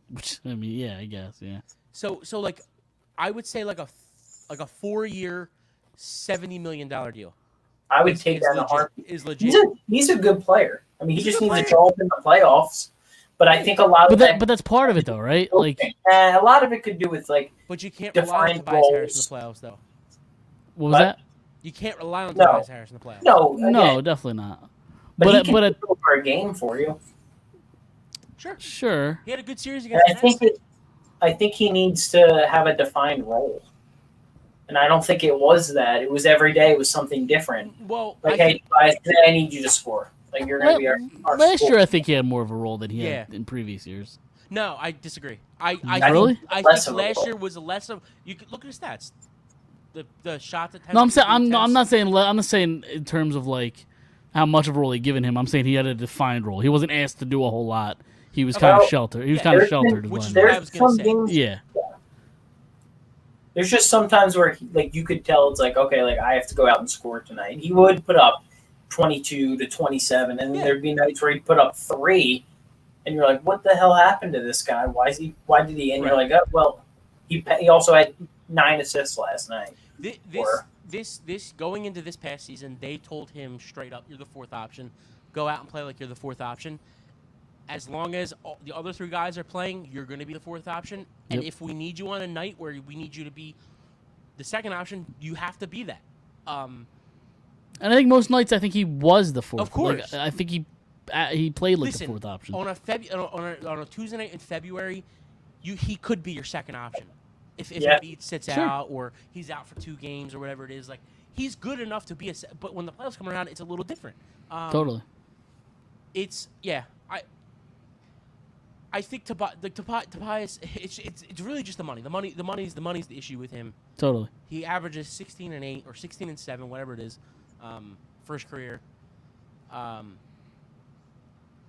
Which, I mean, yeah, I guess, yeah. So like, I would say like a 4 year, $70 million deal. I would take that in a legit, heartbeat. is legit. He's a good player. I mean, he He's a just good needs to player. show up in the playoffs. But I think a lot of But that's part of it, though, right? Like, a lot of it could do with like But you can't rely on defined Tobias Harris in roles. the playoffs, though. what was But- that? You can't rely on No. Tobias Harris in the playoffs. no, No, again, definitely not. but he can but take over a game for you. Sure. sure. He had a good series And against the Nets. I think he needs to have a defined role. And I don't think it was that. It was every day. It was something different. Well, Like, I hey, today I need you to score. Like, you're going to be our Last scorer. year, I think he had more of a role than he Yeah. had in previous years. No, I disagree. I Really? think, I Less think of a last role. year was a less of. You could look at the stats. The shots attempted. No, I'm saying I'm attempts- not saying I'm not saying in terms of like how much of a role he given him. I'm saying he had a defined role. He wasn't asked to do a whole lot. He was kind Well, of sheltered. He was yeah, kind of there's sheltered. been- is which what is I what mean. I was There's gonna some say. games. Yeah. There's just sometimes where like you could tell it's like, okay, like I have to go out and score tonight. He would put up 22 to 27, and then Yeah. there'd be nights where he'd put up 3, and you're like, what the hell happened to this guy? Why did he? And you're like, oh, well, he also had 9 assists last night. This going into this past season, they told him straight up, "You're the fourth option. Go out and play like you're the fourth option. As long as all the other 3 guys are playing, you're going to be the fourth option. And Yep. if we need you on a night where we need you to be the second option, you have to be that." And I think most nights, I think he was the fourth. Of course. Like, I think he played like Listen, the fourth option. on a Tuesday night in February, he could be your second option. If Yeah. Embiid sits Sure. out or he's out for 2 games or whatever it is, like he's good enough to be a. But when the playoffs come around, it's a little different. Totally. It's I think Tobias. It's really just the money. The money's the issue with him. Totally. He averages 16 and 8 or 16 and 7, whatever it is, for his career.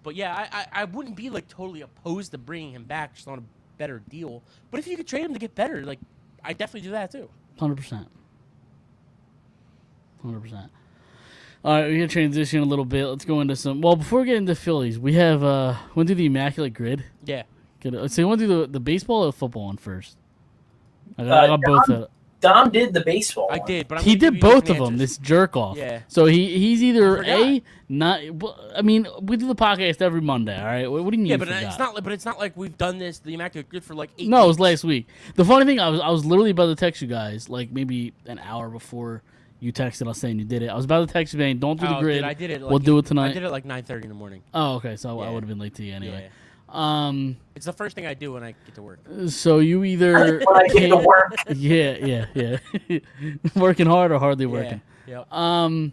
But yeah, I wouldn't be like totally opposed to bringing him back just on a better deal. But if you could trade him to get better, like I definitely do that too. 100%. 100%. All right, we're gonna transition a little bit. Let's go into some. Well, before we get into Phillies, we have want to do the immaculate grid. Yeah. So you want to do the baseball or the football one first? I got both. Dom did the baseball. I one. did, but I'm He gonna did give you both of different them. answers. This jerk off. Yeah. So he's either I forgot. not. Well, I mean, we do the podcast every Monday. All right. What do you mean? Yeah, you but forgot? it's not like we've done this the immaculate grid for like 8 No, it was weeks. last week. The funny thing, I was literally about to text you guys like maybe an hour before you texted us saying you did it. I was about to text you saying, "Don't do the Oh, grid. dude, I did it. Like We'll do it tonight." I did it like 9:30 in the morning. Oh, okay. So I Yeah. would have been late to you anyway. Yeah. It's the first thing I do when I get to work. So you either When I get to work, yeah, working hard or hardly working. Yeah. Yep.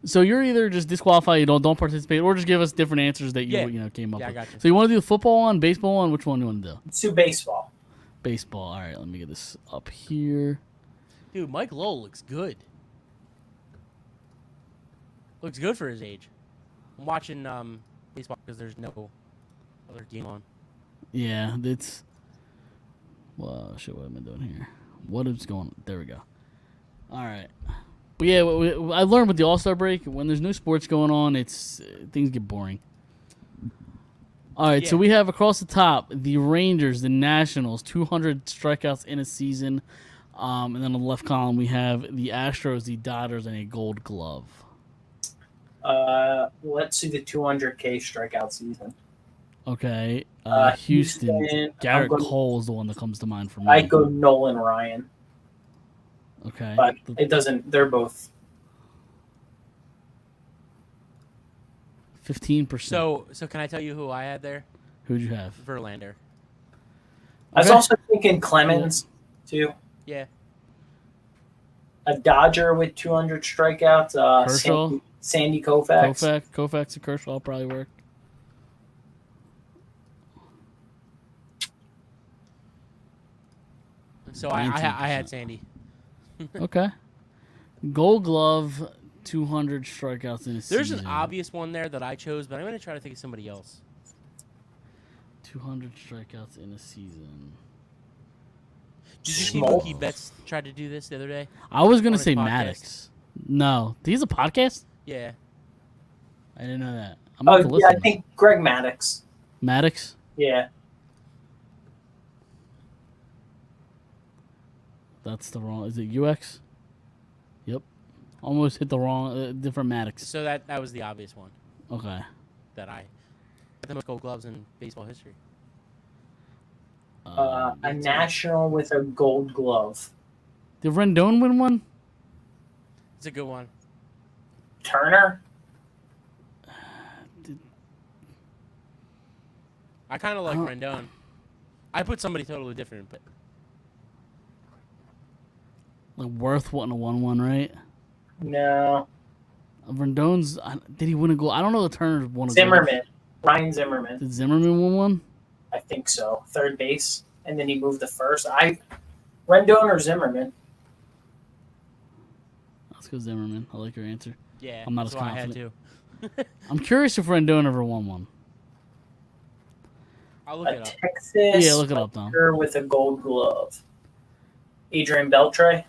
So you're either just disqualified, you don't participate, or just give us different answers that you Yeah. came up Yeah, I with. got you. So you want to do the football one, baseball one? Which one do you want to do? let's do baseball. Baseball. All right, let me get this up here. Dude, Mike Lowell looks good. Looks good for his age. I'm watching baseball because there's no other game on. Yeah, it's. Well, shit. What am I doing here? What is going on? There we go. All right. But yeah, I learned with the All-Star break, when there's no sports going on, things get boring. All right, so Yeah. we have across the top the Rangers, the Nationals, 200 strikeouts in a season. And then on the left column, we have the Astros, the Dodgers, and a Gold Glove. Let's see the 200K strikeout season. Okay, Houston, Houston. I'm Garrett going- Cole is the one that comes to mind for me. I'd go Nolan Ryan. Okay. But it doesn't. They're both. 15%. So can I tell you who I had there? Who'd you have? Verlander. I was Okay. also thinking Clemens too. Yeah. A Dodger with 200 strikeouts. Kershaw? Sandy Koufax. Koufax and Kershaw probably work. So I had Sandy. Okay. Gold Glove, 200 strikeouts in a season. There's an obvious one there that I chose, but I'm going to try to think of somebody else. 200 strikeouts in a season. Did you see Small. Mookie Betts tried to do this the other day? I was going On to his say podcast. Maddox. No. He's a podcast? Yeah. I didn't know that. I'm about to Oh, listen. yeah, I think Greg Maddux. Maddox? Yeah. That's the wrong. Is it UX? Yep. Almost hit the wrong. Different Maddox. So that was the obvious one Okay. that I the most Gold Gloves in baseball history. A national with a Gold Glove. Did Rendon win one? It's a good one. Turner. I kind of like Rendon. I put somebody totally different, but Like Worth wouldn't have won one, right? No. Rendon's. Did he win a goal? I don't know. The Turner won a goal. Zimmerman. Ryan Zimmerman. Did Zimmerman win one? I think so. Third base. And then he moved to first. Rendon or Zimmerman? Let's go Zimmerman. I like your answer. yeah, I'm not that's as why I had confident. to. I'm curious if Rendon ever won one. I'll look A it up. Texas Yeah, look it up, Tom. pitcher with a Gold Glove. Adrian Beltre.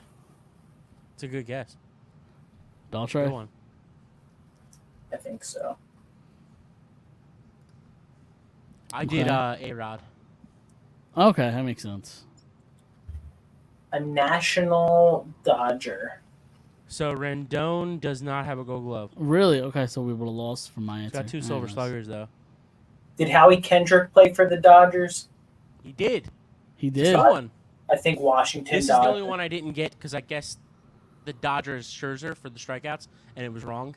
It's a good guess. Good Beltray? one. I think so. I did Okay. A-Rod. Okay, that makes sense. A national Dodger. So Rendon does not have a Gold Glove. Really? Okay, so we would have lost from my He's answer. got 2 Alright, Silver nice. Sluggers though. Did Howie Kendrick play for the Dodgers? He did. He Good did. one. I think Washington This is the Dodgers. only one I didn't get because I guessed the Dodgers Scherzer for the strikeouts, and it was wrong.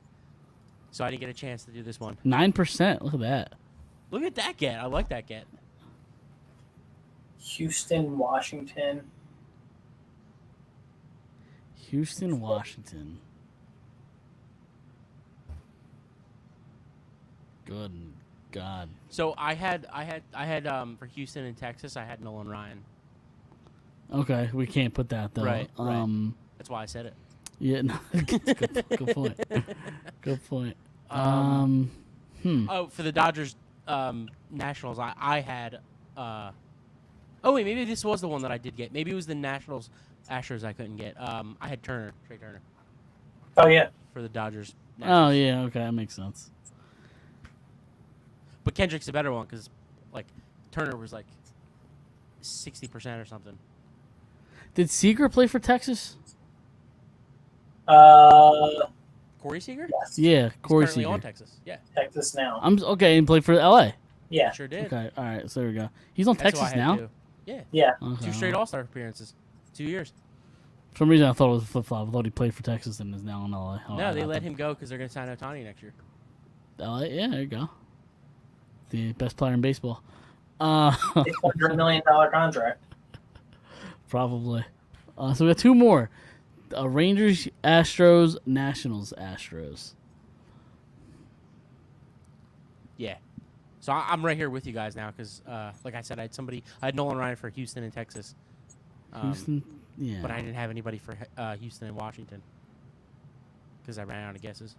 So I didn't get a chance to do this one. 9%. Look at that. Look at that get. I like that get. Houston, Washington. Houston, Washington. Good God. So I had for Houston and Texas, I had Nolan Ryan. Okay, we can't put that though. Right, right. That's why I said it. Yeah, no, good point. Good point. Oh, for the Dodgers Nationals, I had. Oh wait, maybe this was the one that I did get. Maybe it was the Nationals Astros I couldn't get. I had Trey Turner Oh, yeah. for the Dodgers. Oh Nationals. yeah, okay, that makes sense. But Kendrick's a better one because like Turner was like 60% or something. Did Seager play for Texas? Corey Seager? Yes. Yeah, He's Corey currently Seager. on Texas. Yeah, Texas now. I'm okay, and played for LA. Yeah. sure did. Okay, all right, so there we go. He's on That's who I Texas had now. too. Yeah, Yeah. Okay, 2 straight All-Star appearances, 2 years. For some reason, I thought it was a flip flop. I thought he played for Texas and is now in LA. Oh, No, I they got let them. him go because they're going to sign Ohtani next year. LA, yeah, there you go. The best player in baseball. $600 million contract. Probably. So we got 2 more. Rangers, Astros, Nationals, Astros. Yeah. So I'm right here with you guys now because, like I said, I had Nolan Ryan for Houston and Texas. Houston, yeah. But I didn't have anybody for Houston and Washington because I ran out of guesses.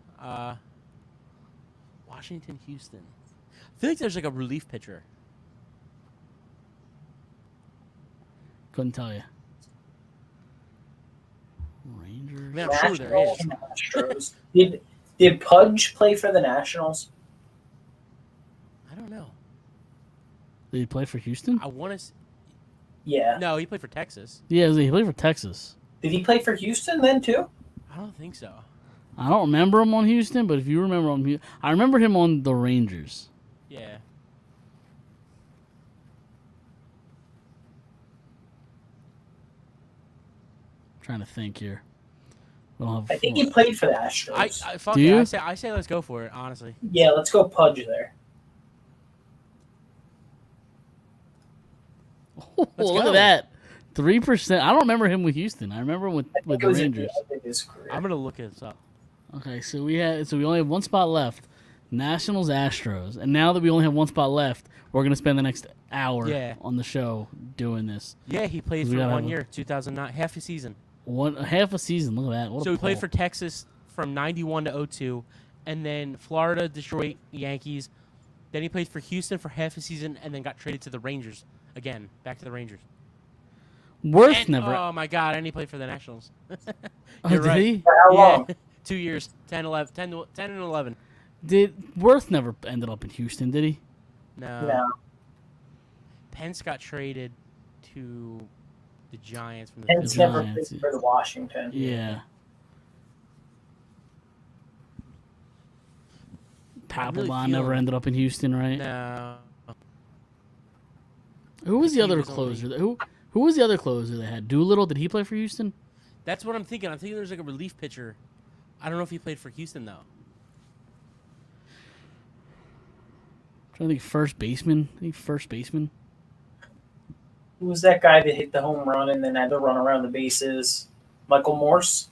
Washington, Houston. I feel like there's like a relief pitcher. Couldn't tell you. Rangers. Man, I'm sure there is. Nationals, Astros. Did Pudge play for the Nationals? I don't know. Did he play for Houston? I want to. Yeah. No, he played for Texas. Yeah, he played for Texas. Did he play for Houston then too? I don't think so. I don't remember him on Houston, but if you remember him, I remember him on the Rangers. Yeah. trying to think here. We don't have I think he played for the Astros. I fuck Do it. you? I say let's go for it. Honestly. Yeah, let's go Pudge there. Oh, look go. at that. 3%. I don't remember him with Houston. I remember him with the Rangers. I'm gonna look this up. Okay, so we only have one spot left. Nationals, Astros, and now that we only have one spot left, we're gonna spend the next hour on the show doing this. Yeah, he played for 1 year, 2009, half a season. Half a season. Look at that. So he played for Texas from 91 to 02, and then Florida, Detroit, Yankees. Then he played for Houston for half a season, and then got traded to the Rangers again. Back to the Rangers. Worth never. Oh my God! And he played for the Nationals. Oh, You're did right. he? For how long? 2 years, 10 and 11. Did Worth never ended up in Houston? Did he? No. Pence got traded to the Giants from the Pence Phillies. never Giants, played for the Washington. Yeah. Papelbon never ended up in Houston, right? No. Who was the He other was closer? Who was the other closer they had? Doolittle? Did he play for Houston? That's what I'm thinking. I'm thinking there's like a relief pitcher. I don't know if he played for Houston though. Trying to think. First baseman. I think first baseman. Who was that guy that hit the home run and then had to run around the bases? Michael Morse?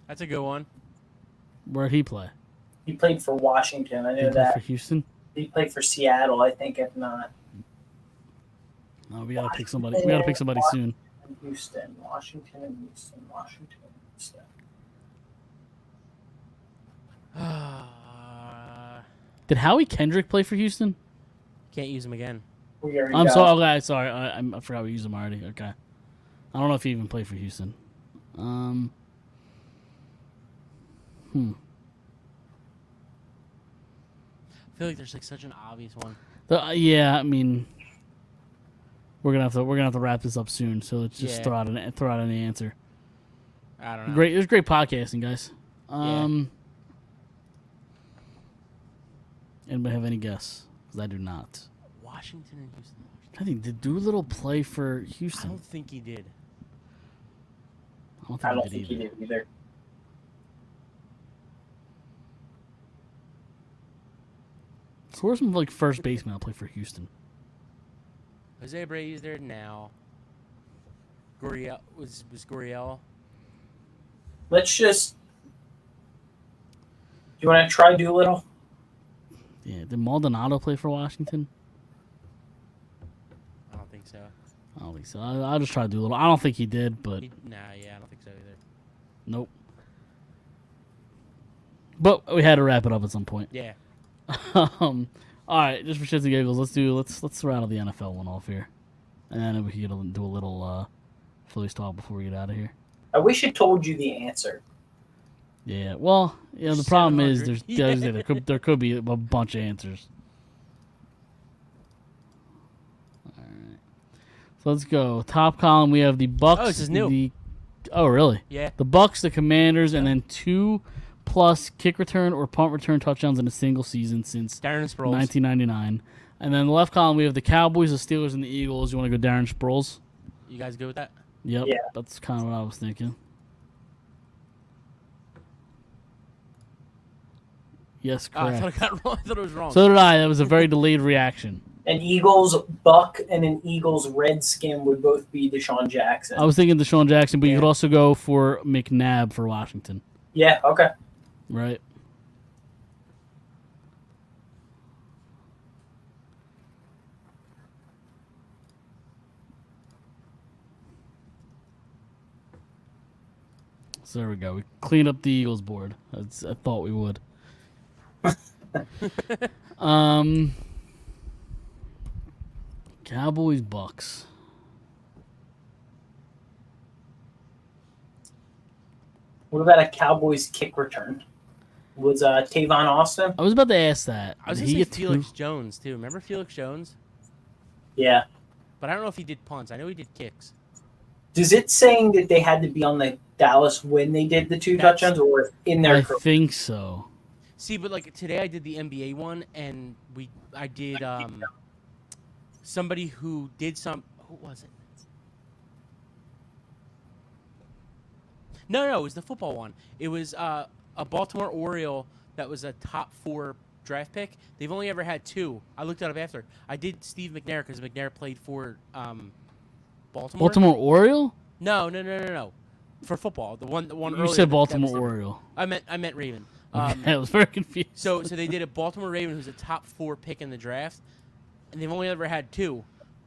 That's a good one. Where'd he play? He played for Washington. I Did know he play that. for Houston? He played for Seattle, I think, if not. Oh, we gotta pick somebody. We gotta pick somebody soon. Houston, Washington, and Houston, Washington, and Houston. Did Howie Kendrick play for Houston? Can't use him again. We already I'm got- sorry. Okay, sorry. I forgot we used him already. Okay. I don't know if he even played for Houston. I feel like there's like such an obvious one. Yeah, I mean, we're gonna have to wrap this up soon. So let's just Yeah. throw out an answer. I don't know. Great. It was great podcasting, guys. Anybody have any guess? Because I do not. Washington and Houston. I think did Doolittle play for I Houston? don't think he did. I don't think he did either. So where's some like first baseman that play for Houston? Jose Abreu's there now. Gurriel was Gurriel. Let's just. Do you want to try Doolittle? Yeah, did Maldonado play for Washington? I don't think so. I don't think so. I'll just try Doolittle. I don't think he did, but Nah, yeah, I don't think so either. nope. But we had to wrap it up at some point. Yeah. All right, just for shits and giggles, let's rattle the NFL one off here, and then we can do a little Phillies talk before we get out of here. I wish it told you the answer. Yeah, well, the problem is 700. there could be a bunch of answers. All right, so let's go. Top column, we have the Bucks. Oh, this is new. Oh, really? Yeah. The Bucks, the Commanders, and then 2+ kick return or punt return touchdowns in a single season since Darren Sproles. 1999. And then the left column, we have the Cowboys, the Steelers, and the Eagles. You want to go Darren Sproles? You guys good with that? Yep, Yeah. that's kind of what I was thinking. Yes, Oh, I correct. thought I got wrong. I thought it was wrong. So did I. That was a very delayed reaction. An Eagles Buck and an Eagles Redskin would both be Deshaun Jackson. I was thinking Deshaun Jackson, but you Yeah. could also go for McNabb for Washington, Yeah, okay. right? So there we go. We cleaned up the Eagles board. I thought we would. Cowboys, Bucks. What about a Cowboys kick return? Was Tavon Austin? I was about to ask that. I was Did going he to say get Felix two? Jones, too. Remember Felix Jones? Yeah. But I don't know if he did punts. I know he did kicks. Does it saying that they had to be on the Dallas when they did the two That's- touchdowns, or in their I career? think so. See, but like today I did the NBA one, and I did somebody who did some. Who was it? No, it was the football one. It was a Baltimore Oriole that was a top 4 draft pick. They've only ever had 2. I looked it up after. I did Steve McNair because McNair played for Baltimore. Baltimore Oriole? No. For football, the one You earlier said that Baltimore was- Oriole. I meant Raven. I was very confused. So they did a Baltimore Raven who's a top 4 pick in the draft, and they've only ever had 2.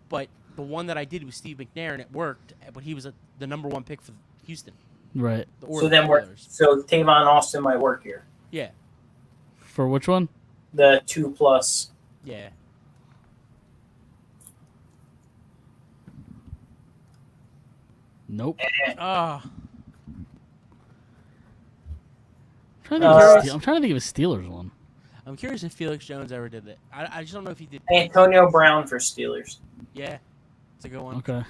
But the one that I did was Steve McNair, and it worked. But he was the number 1 pick for Houston. Right. The So then so Tavon Austin might work here. Yeah. For which one? The 2+. Yeah. Nope. Ah. I'm trying to think of a Steelers one. I'm curious if Felix Jones ever did it. I just don't know if he did. Antonio Brown for Steelers. Yeah. It's a good one. Okay.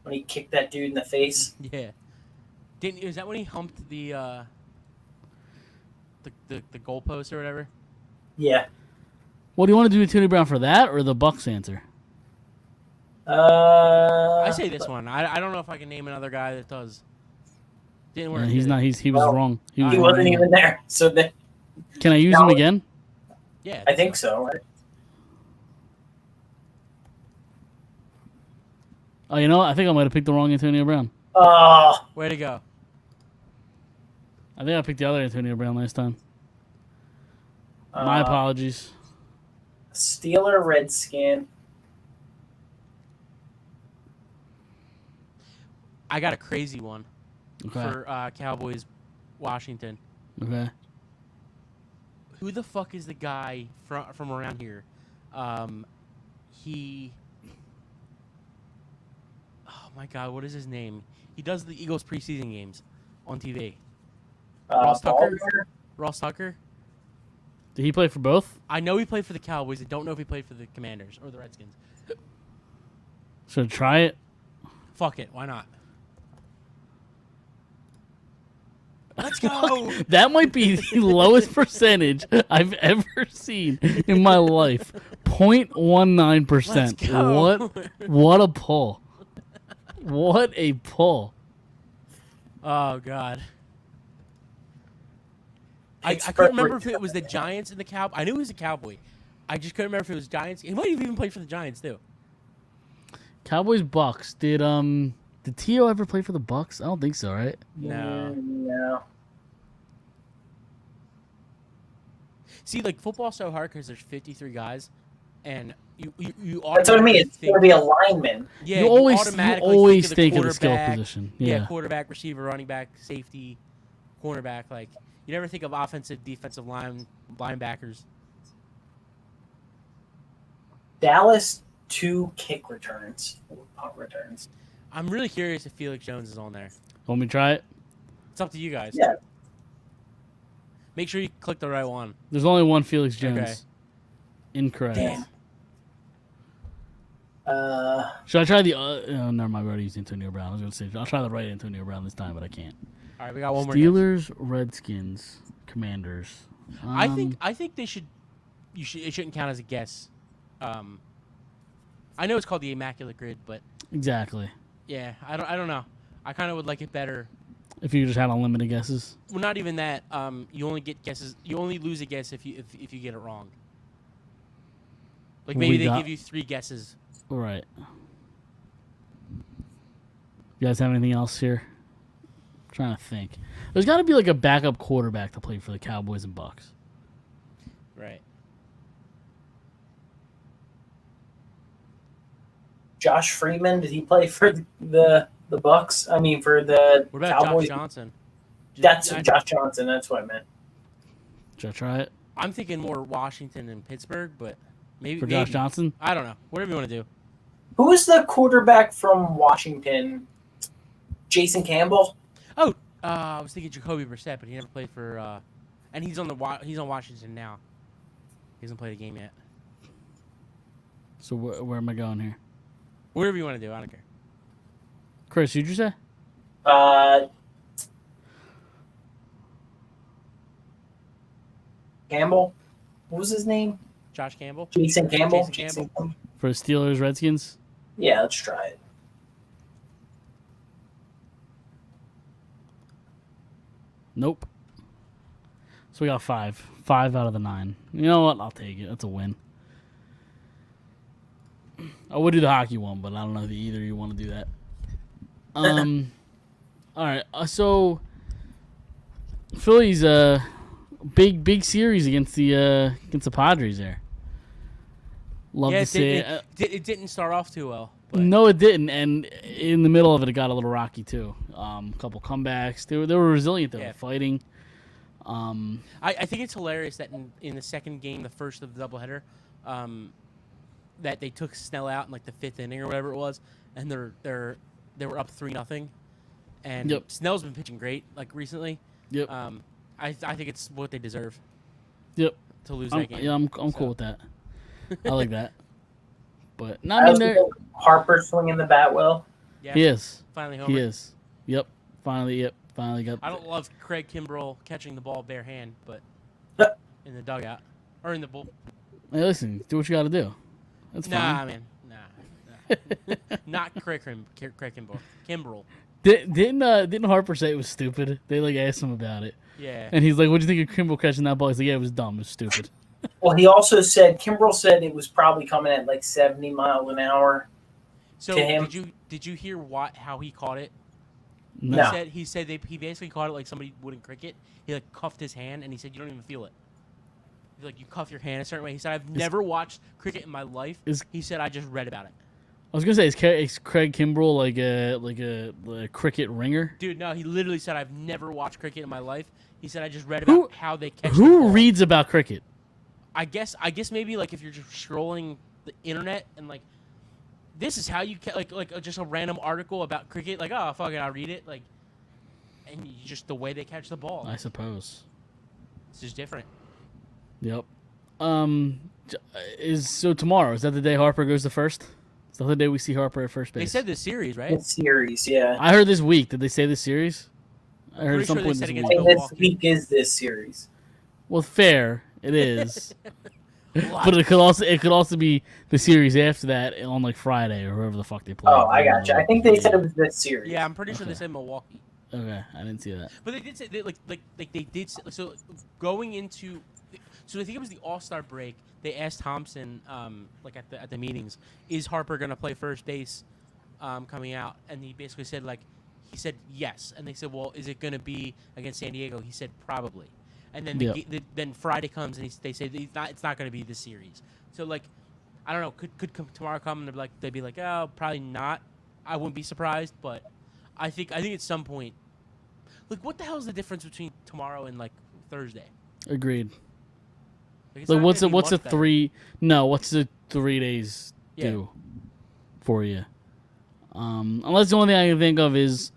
When he kicked that dude in the face. Yeah. Is that when he humped the goalpost or whatever? Yeah. What do you want to do with Antonio Brown for that or the Bucks answer? I say this one. I don't know if I can name another guy that does. Didn't work. He was Well, wrong. He wrong wasn't anyway. even there. So then, Can I use him again? Yeah. I think so. Oh, you know what? I think I might have picked the wrong Antonio Brown. Oh, Way to go. I think I picked the other Antonio Brown last time. My apologies. Steeler Redskin. I got a crazy one Okay. for Cowboys, Washington. Okay. Who the fuck is the guy from around here? He. Oh my God, what is his name? He does the Eagles preseason games on TV. Ross Tucker? Baltimore? Ross Tucker. Did he play for both? I know he played for the Cowboys. I don't know if he played for the Commanders or the Redskins. Should I try it? Fuck it, why not? Let's go. That might be the lowest percentage I've ever seen in my life. 0.19%. Let's go. What a pull. What a pull. Oh God. I Pittsburgh couldn't remember if it was the Giants and the Cow. I knew he was a Cowboy. I just couldn't remember if it was Giants. He might have even played for the Giants too. Cowboys Bucks. Did T.O. ever play for the Bucks? I don't think so, right? No. No. See, like football's so hard because there's 53 guys, and you That's what I mean. It's going to be a lineman. Yeah, you always automatically think of the skill quarterback. position. Yeah, Yeah. quarterback, receiver, running back, safety, cornerback. Like you never think of offensive, defensive linebackers. Dallas, 2 kick returns. Punt returns. I'm really curious if Felix Jones is on there. Want me to try it? It's up to you guys. Yeah. Make sure you click the right one. There's only one Felix Jones. Okay. Incorrect. Damn. Should I try the? Never mind. I already used Antonio Brown. I was going to say I'll try the right Antonio Brown this time, but I can't. All right, we got one more. Steelers, Redskins, Commanders. I think they should. It shouldn't count as a guess. I know it's called the Immaculate Grid, but Exactly. yeah, I don't know. I kind of would like it better. If you just had unlimited guesses. Well, not even that. You only get guesses. You only lose a guess if you get it wrong. Like maybe they give you 3 guesses. Right. You guys have anything else here? I'm trying to think. There's got to be like a backup quarterback to play for the Cowboys and Bucks. Right. Josh Freeman, did he play for the Bucks? I mean, for the What about Cowboys? Josh Johnson? That's Josh Johnson. That's what I meant. Should I try it I'm thinking more Washington and Pittsburgh, but maybe for Josh Johnson? I don't know. Whatever you want to do. Who is the quarterback from Washington? Jason Campbell? Oh, I was thinking Jacoby Brissett, but he never played for. And he's on Washington now. He hasn't played a game yet. So where am I going here? Whatever you want to do, I don't care. Chris, who'd you say? Campbell? What was his name? Josh Campbell. Jason Campbell? Jason Campbell. For the Steelers, Redskins? Yeah, let's try it. Nope. So we got 5. 5 out of the 9. You know what? I'll take it. That's a win. I would do the hockey one, but I don't know if either of you want to do that. All right. So Phillies big series against the Padres there. Love to see it. It didn't start off too well. But. No, it didn't, and in the middle of it got a little rocky too. A couple comebacks. They were resilient. They were fighting. I think it's hilarious that in the second game, the first of the doubleheader, that they took Snell out in like the 5th inning or whatever it was, and they were up 3-0, and Snell's been pitching great like recently. Yep. I think it's what they deserve. Yep. To lose that game. Yeah, I'm cool with that. I like that. But Harper swinging the bat well. Yeah. He is. Finally home. He is. Yep. Finally got. I don't love Craig Kimbrell catching the ball bare hand, but in the dugout or in the bull. Hey, listen, do what you got to do. That's fine. Nah, man. Nah. Not Craig Kimbrell. Kimbrell. Didn't Harper say it was stupid? They asked him about it. Yeah. And he's like, "What do you think of Kimbrell catching that ball?" He's like, "Yeah, it was dumb. It was stupid." Well, he also said Kimbrell said it was probably coming at like 70 miles an hour. So to him. did you hear how he caught it? No. He said he basically caught it like somebody wouldn't cricket. He cuffed his hand and he said you don't even feel it. He's like, you cuff your hand a certain way. He said I've never watched cricket in my life. He said I just read about it. I was gonna say, is Craig Kimbrell like a cricket ringer? Dude, no. He literally said I've never watched cricket in my life. He said I just read about how they catch. Who reads about cricket? I guess maybe if you're just scrolling the internet and this is how you just a random article about cricket. Oh fuck it, I'll read it. And just the way they catch the ball. I suppose. It's just different. Yep. So tomorrow, is that the day Harper goes to first? Is that the day we see Harper at first base? They said this series, right? This series, yeah. I heard this week. Did they say this series? I heard at some point this week. This week is this series. Well, fair. It is. But it could also be the series after that on Friday or whoever the fuck they play. Oh, I got you. I think they said it was this series. Yeah, I'm pretty sure they said Milwaukee. Okay, I didn't see that. But they did say they did so going into. So I think it was the All-Star break. They asked Thompson, at the meetings, is Harper gonna play first base, coming out? And he basically said he said yes. And they said, well, is it gonna be against San Diego? He said probably. And then then Friday comes and they say it's not gonna be this series. So I don't know. Could tomorrow come and they'd be like, oh, probably not. I wouldn't be surprised, but I think at some point, what the hell is the difference between tomorrow and Thursday? Agreed. What's the 3? No, what's the 3 days do for you? Unless the only thing I can think of is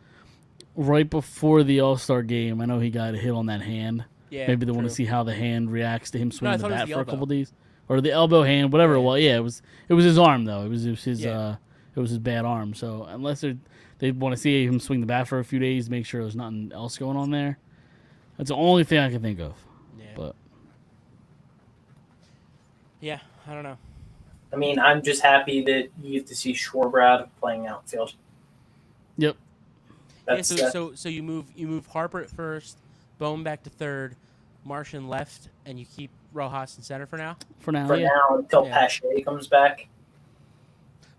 right before the All-Star game. I know he got a hit on that hand. Yeah, maybe they want to see how the hand reacts to him swinging the bat for a couple elbow. days, or the elbow hand, whatever it was. Yeah, it was his arm though. It was his bad arm. So unless they want to see him swing the bat for a few days, make sure there's nothing else going on there. That's the only thing I can think of. Yeah. But yeah, I don't know. I mean, I'm just happy that you get to see Schwarber playing outfield. Yep. So you move Harper at first, Bone back to third, Martian left, and you keep Rojas in center for now. For now, until Pache comes back.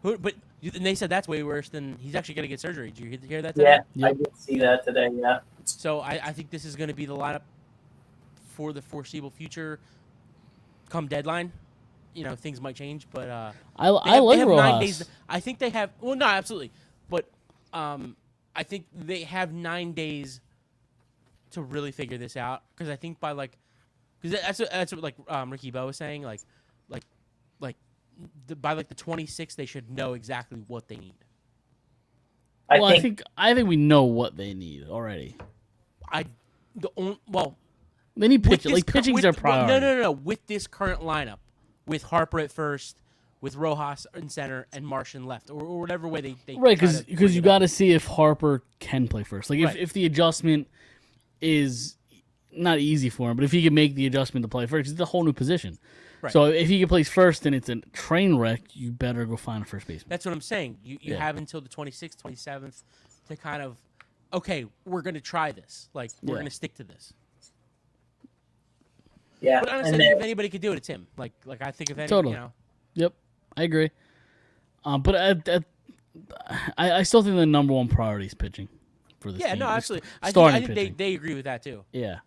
But they said that's way worse than he's actually going to get surgery. Did you hear that today? Yeah, I did see that today. Yeah. So I think this is going to be the lineup for the foreseeable future. Come deadline, things might change, but I like Rojas. 9 days. I think they have. Well, no, absolutely, but I think they have 9 days to really figure this out, because I think by because that's what Ricky Bo was saying, by the 26th they should know exactly what they need. I think we know what they need already. They need pitching. Pitching's their priority. No. With this current lineup, with Harper at first, with Rojas in center, and Martian left, or whatever way they right, because you got to see if Harper can play first. If the adjustment is not easy for him, but if he can make the adjustment to play first, it's a whole new position. Right. So if he can play first and it's a train wreck, you better go find a first baseman. That's what I'm saying. You have until the 26th, 27th to kind of okay, we're gonna try this. Like we're Yeah. gonna stick to this. Yeah, But honestly, and I think then, if anybody could do it, it's him. Like I think if any, Totally. you know, Yep, I agree. But I still think the number one priority is pitching for this yeah, team. no, It's absolutely. I starting think pitching. they agree with that too. Yeah.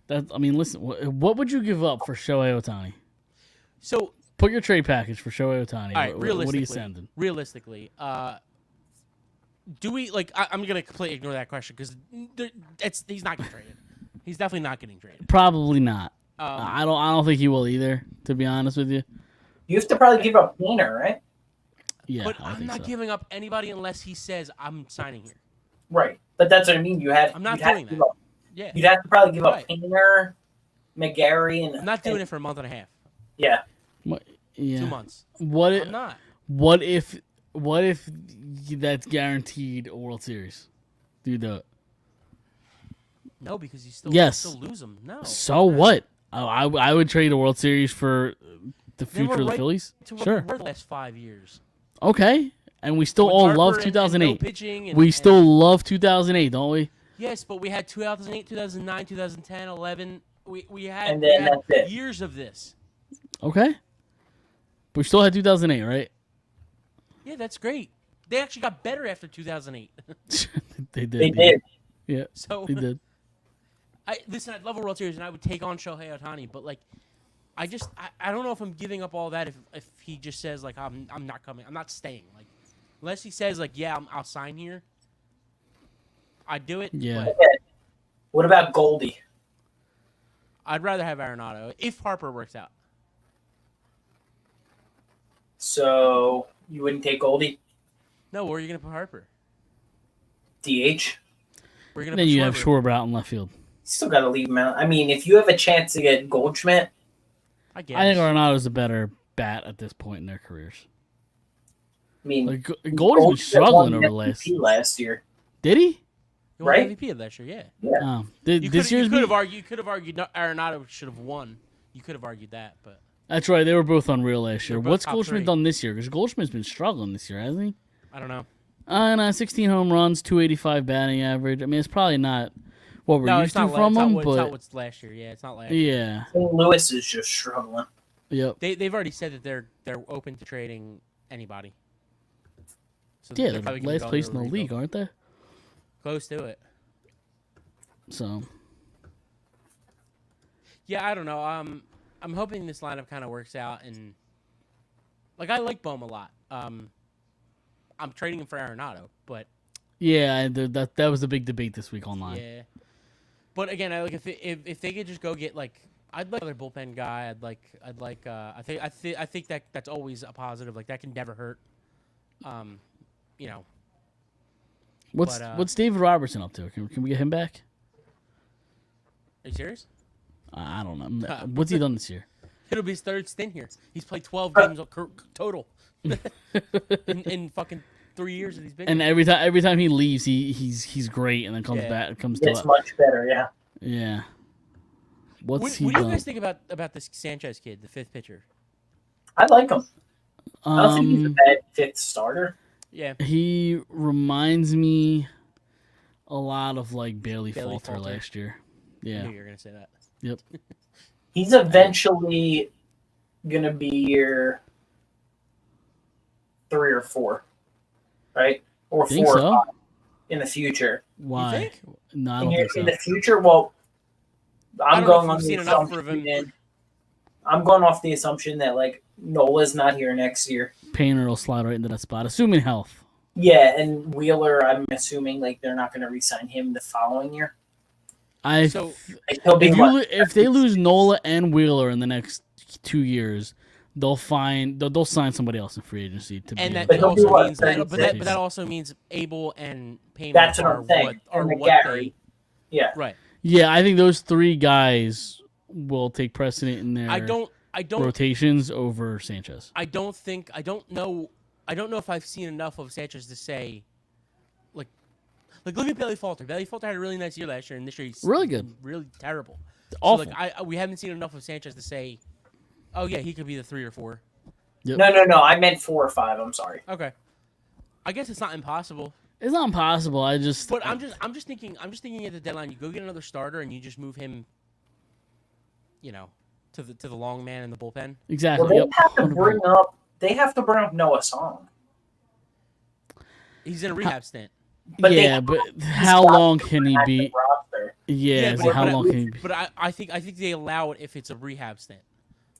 I mean, listen. What would you give up for Shohei Ohtani? So, Put your trade package for Shohei Ohtani. all right, realistically, what are you sending? Realistically, do we like? I'm gonna completely ignore that question because he's not getting traded. He's definitely not getting traded. Probably not. Um, I don't think he will either. To be honest with you. you have to probably give up Painter, right? Yeah, but I I'm think not so. giving up anybody unless he says I'm signing here. Right, but that's what I mean. I'm not doing that. Yeah, You'd have to probably give up Right. Painter, McGarry, and I'm not doing it for a month and a half, Yeah, Yeah. 2 months. What I'm not. What if that's guaranteed a World Series? Do you do it? No, because you still Yes. still lose them. No. So what? I would trade a World Series for the Then we're future of the right Phillies. To what Sure. we were the last 5 years. Okay. And we still With all Harper love and 2008. no pitching and, We and- still love 2008, don't we? Yes, but we had 2008, 2009, 2010, 11. We had, And we then had that's it. years of this. Okay. We still had 2008, right? Yeah, that's great. They actually got better after 2008. They did. they yeah. did. Yeah, So they did. listen, I'd love a World Series and I would take on Shohei Ohtani, but like I don't know if I'm giving up all that if he just says like I'm not coming. I'm not staying. Like unless he says like yeah, I'll sign here. I'd do it. Yeah. But Okay. What about Goldie? I'd rather have Arenado if Harper works out. So you wouldn't take Goldie? No, where are you gonna put Harper? DH? We're gonna Then put you have Schwarber. Schwarber out in left field. Still got to leave him out. I mean, if you have a chance to get Goldschmidt, I guess. I think Arenado's a better bat at this point in their careers. I mean, Like, Goldie's been Goldschmidt struggling won over the last. MVP last year. Did he? You won right? MVP of last year, yeah. Yeah. This year's. You could have argued Arenado should have won. You could have argued that, but That's right. They were both unreal last year. They're both What's top Goldschmidt three. done this year? Because Goldschmidt's been struggling this year, hasn't he? I don't know. 16 home runs, 285 batting average. I mean, it's probably not what we're No, used it's not, to from him, it's not but what's last year. Yeah, it's not last year. yeah, St. Louis is just struggling. yep, They've already said that they're open to trading anybody. So yeah. they're They're probably gonna last go place in into the a league, rebuild. aren't they? Close to it. So Yeah, I don't know. I'm hoping this lineup kind of works out, and like I like Bohm a lot. I'm trading him for Arenado, but yeah, that was the big debate this week online. yeah. But again, I like if they could just go get like I'd like another bullpen guy. I think that's always a positive. Like that can never hurt. You know. What's David Robertson up to? Can we get him back? Are you serious? I don't know. What's he done this year? It'll be his third stint here. He's played 12 games total in fucking 3 years that he's been. And here. every time he leaves, he's great, and then comes Yeah. back, comes It's to much better, yeah. yeah. What's What he do you done? guys think about this Sanchez kid, the fifth pitcher? I like him. I don't think he's a Um, bad fifth starter. Yeah, he reminds me a lot of like Bailey Bailey Falter Falter. last year. I Yeah. knew you were gonna say that. Yep. He's eventually going to be your 3 or 4, right? Or Think 4 so? or 5 in the future. Why? think? No, I In, don't think so. in the future, well, I I'm don't know going if on we've the seen enough of assumption. him. I'm going off the assumption that like Nola's not here next year. Painter will slide right into that spot, assuming health. Yeah, and Wheeler, I'm assuming like they're not going to re-sign him the following year. So Like, he'll be If they lose Nola and Wheeler in the next 2 years, they'll sign somebody else in free agency to and be. that But he'll be also what, means that, but 36? that also means Abel and Payne That's what are I'm saying. what are And what McGarry. they Yeah. right. Yeah, I think those 3 guys will take precedent in their I don't rotations over Sanchez. I don't know if I've seen enough of Sanchez to say like look at Bailey Falter. Bailey Falter had a really nice year last year, and this year he's Really good. really terrible. Awful. So like we haven't seen enough of Sanchez to say, oh yeah, he could be the 3 or 4. Yep. No. I meant 4 or 5. I'm sorry. Okay, I guess it's not impossible. It's not impossible. But I'm just thinking at the deadline, you go get another starter and you just move him, to the long man in the bullpen. Exactly. Well, they have to bring up Noah Song. He's in a rehab stint. But but how long can he be? Yeah, How long can he be? But I think they allow it if it's a rehab stint.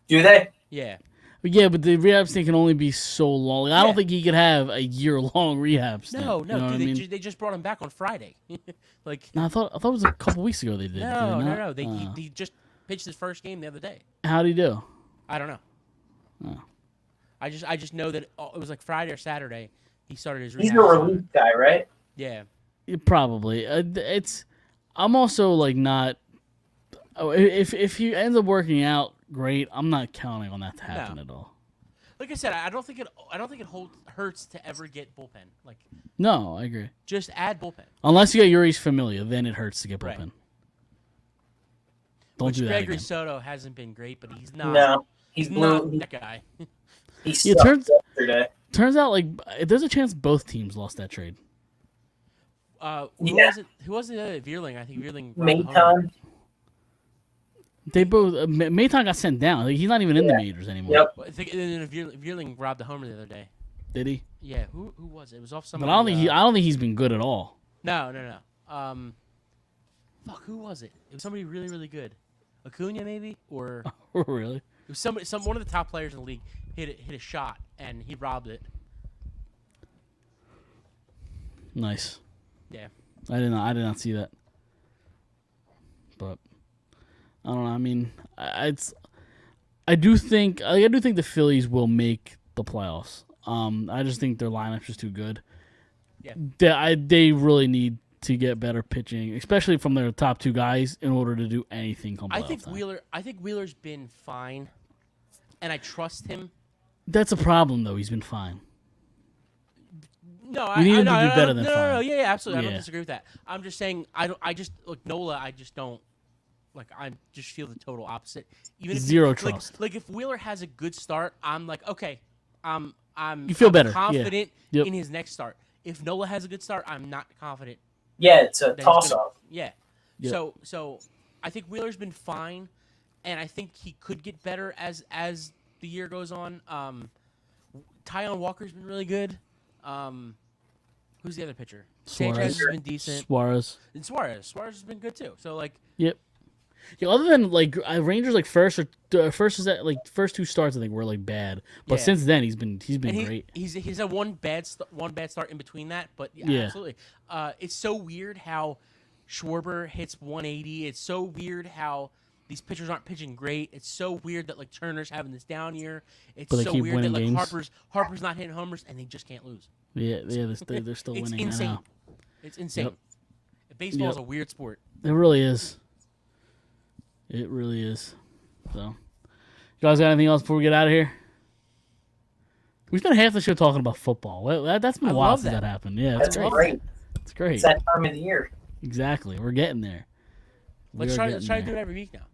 Do they? Yeah. Yeah, but the rehab stint can only be so long. I don't think he could have a year-long rehab stint. No, you know dude, they just brought him back on Friday. No, I thought it was a couple weeks ago they did. No. He just pitched his first game the other day. How'd he do? I don't know. Oh. I just know that it was like Friday or Saturday he started his rehab. He's a relief guy, right? Yeah. Probably. I'm also like not. If he ends up working out, great. I'm not counting on that to happen at all. Like I said, I don't think it hurts to ever get bullpen. Like, no, I agree. just add bullpen. Unless you get Yuri's Familia, then it hurts to get bullpen. Right. Don't do that Gregory again. Soto hasn't been great, but he's not. No, he's not that guy. He sucked yesterday. Turns out, like, there's a chance both teams lost that trade. Who was it? Veerling. I think Veerling. Mayton. They both. Mayton got sent down. Like, he's not even in the majors anymore. Yep. I think Veerling robbed the homer the other day. Did he? Yeah. Who was it? It was off But somebody. I don't think he's been good at all. No. Fuck. Who was it? It was somebody really, really good. Acuna maybe, or Really? it was one of the top players in the league hit a shot and he robbed it. Nice. Yeah. I did not see that. But I don't know. I mean, I do think the Phillies will make the playoffs. I just think their lineup's just too good. Yeah. They really need to get better pitching, especially from their top two guys, in order to do anything come playoff time. I think Wheeler's been fine, and I trust him. That's a problem, though. He's been fine. No, you need him to do better than fine. fine. No, yeah, absolutely. Yeah. I don't disagree with that. I'm just saying, Nola. I just don't. Like, I just feel the total opposite. Even if Zero trust. Like if Wheeler has a good start, I'm like, okay, I'm you feel better. confident Yep. in his next start. If Nola has a good start, I'm not confident. Yeah, it's a toss-up. Yeah. Yep. So I think Wheeler's been fine, and I think he could get better as the year goes on. Tyon Walker's been really good. Who's the other pitcher? Sanchez has been decent. Suarez has been good too. So like, yep. Yeah, other than like Rangers, like first two starts I think were like bad, but since then he's been great. He's had one bad start in between that, but yeah. Absolutely. It's so weird how Schwarber hits 180. It's so weird how these pitchers aren't pitching great. It's so weird that like Turner's having this down year. It's so weird that like games. Harper's not hitting homers and they just can't lose. Yeah, they're still it's winning. Insane. I know. It's insane. Yep. Baseball is a weird sport. It really is. It really is. So, you guys got anything else before we get out of here? We spent half the show talking about football. That's been a while since that happened. Yeah, that's great. It's great. It's that time of the year. Exactly. We're getting there. Let's try to do it every week now.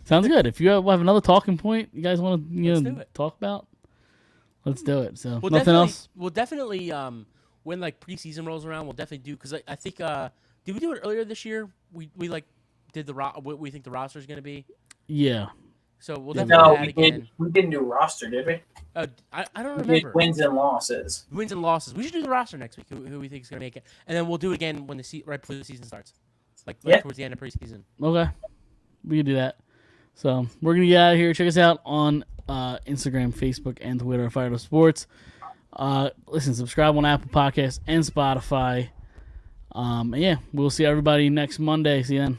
Sounds good. If you have another talking point you guys want to talk about, let's do it. So nothing else. We'll definitely when like preseason rolls around, we'll definitely do because I think did we do it earlier this year? We like did what we think the roster is going to be. Yeah. So we'll definitely again. We didn't do roster, did we? I don't remember. We did wins and losses. Wins and losses. We should do the roster next week. Who we think is going to make it, and then we'll do it again when right before the season starts, like towards the end of preseason. Okay, we can do that. So we're gonna get out of here. Check us out on Instagram, Facebook, and Twitter. Phired Up Sports. Listen, subscribe on Apple Podcasts and Spotify. And yeah, we'll see everybody next Monday. See you then.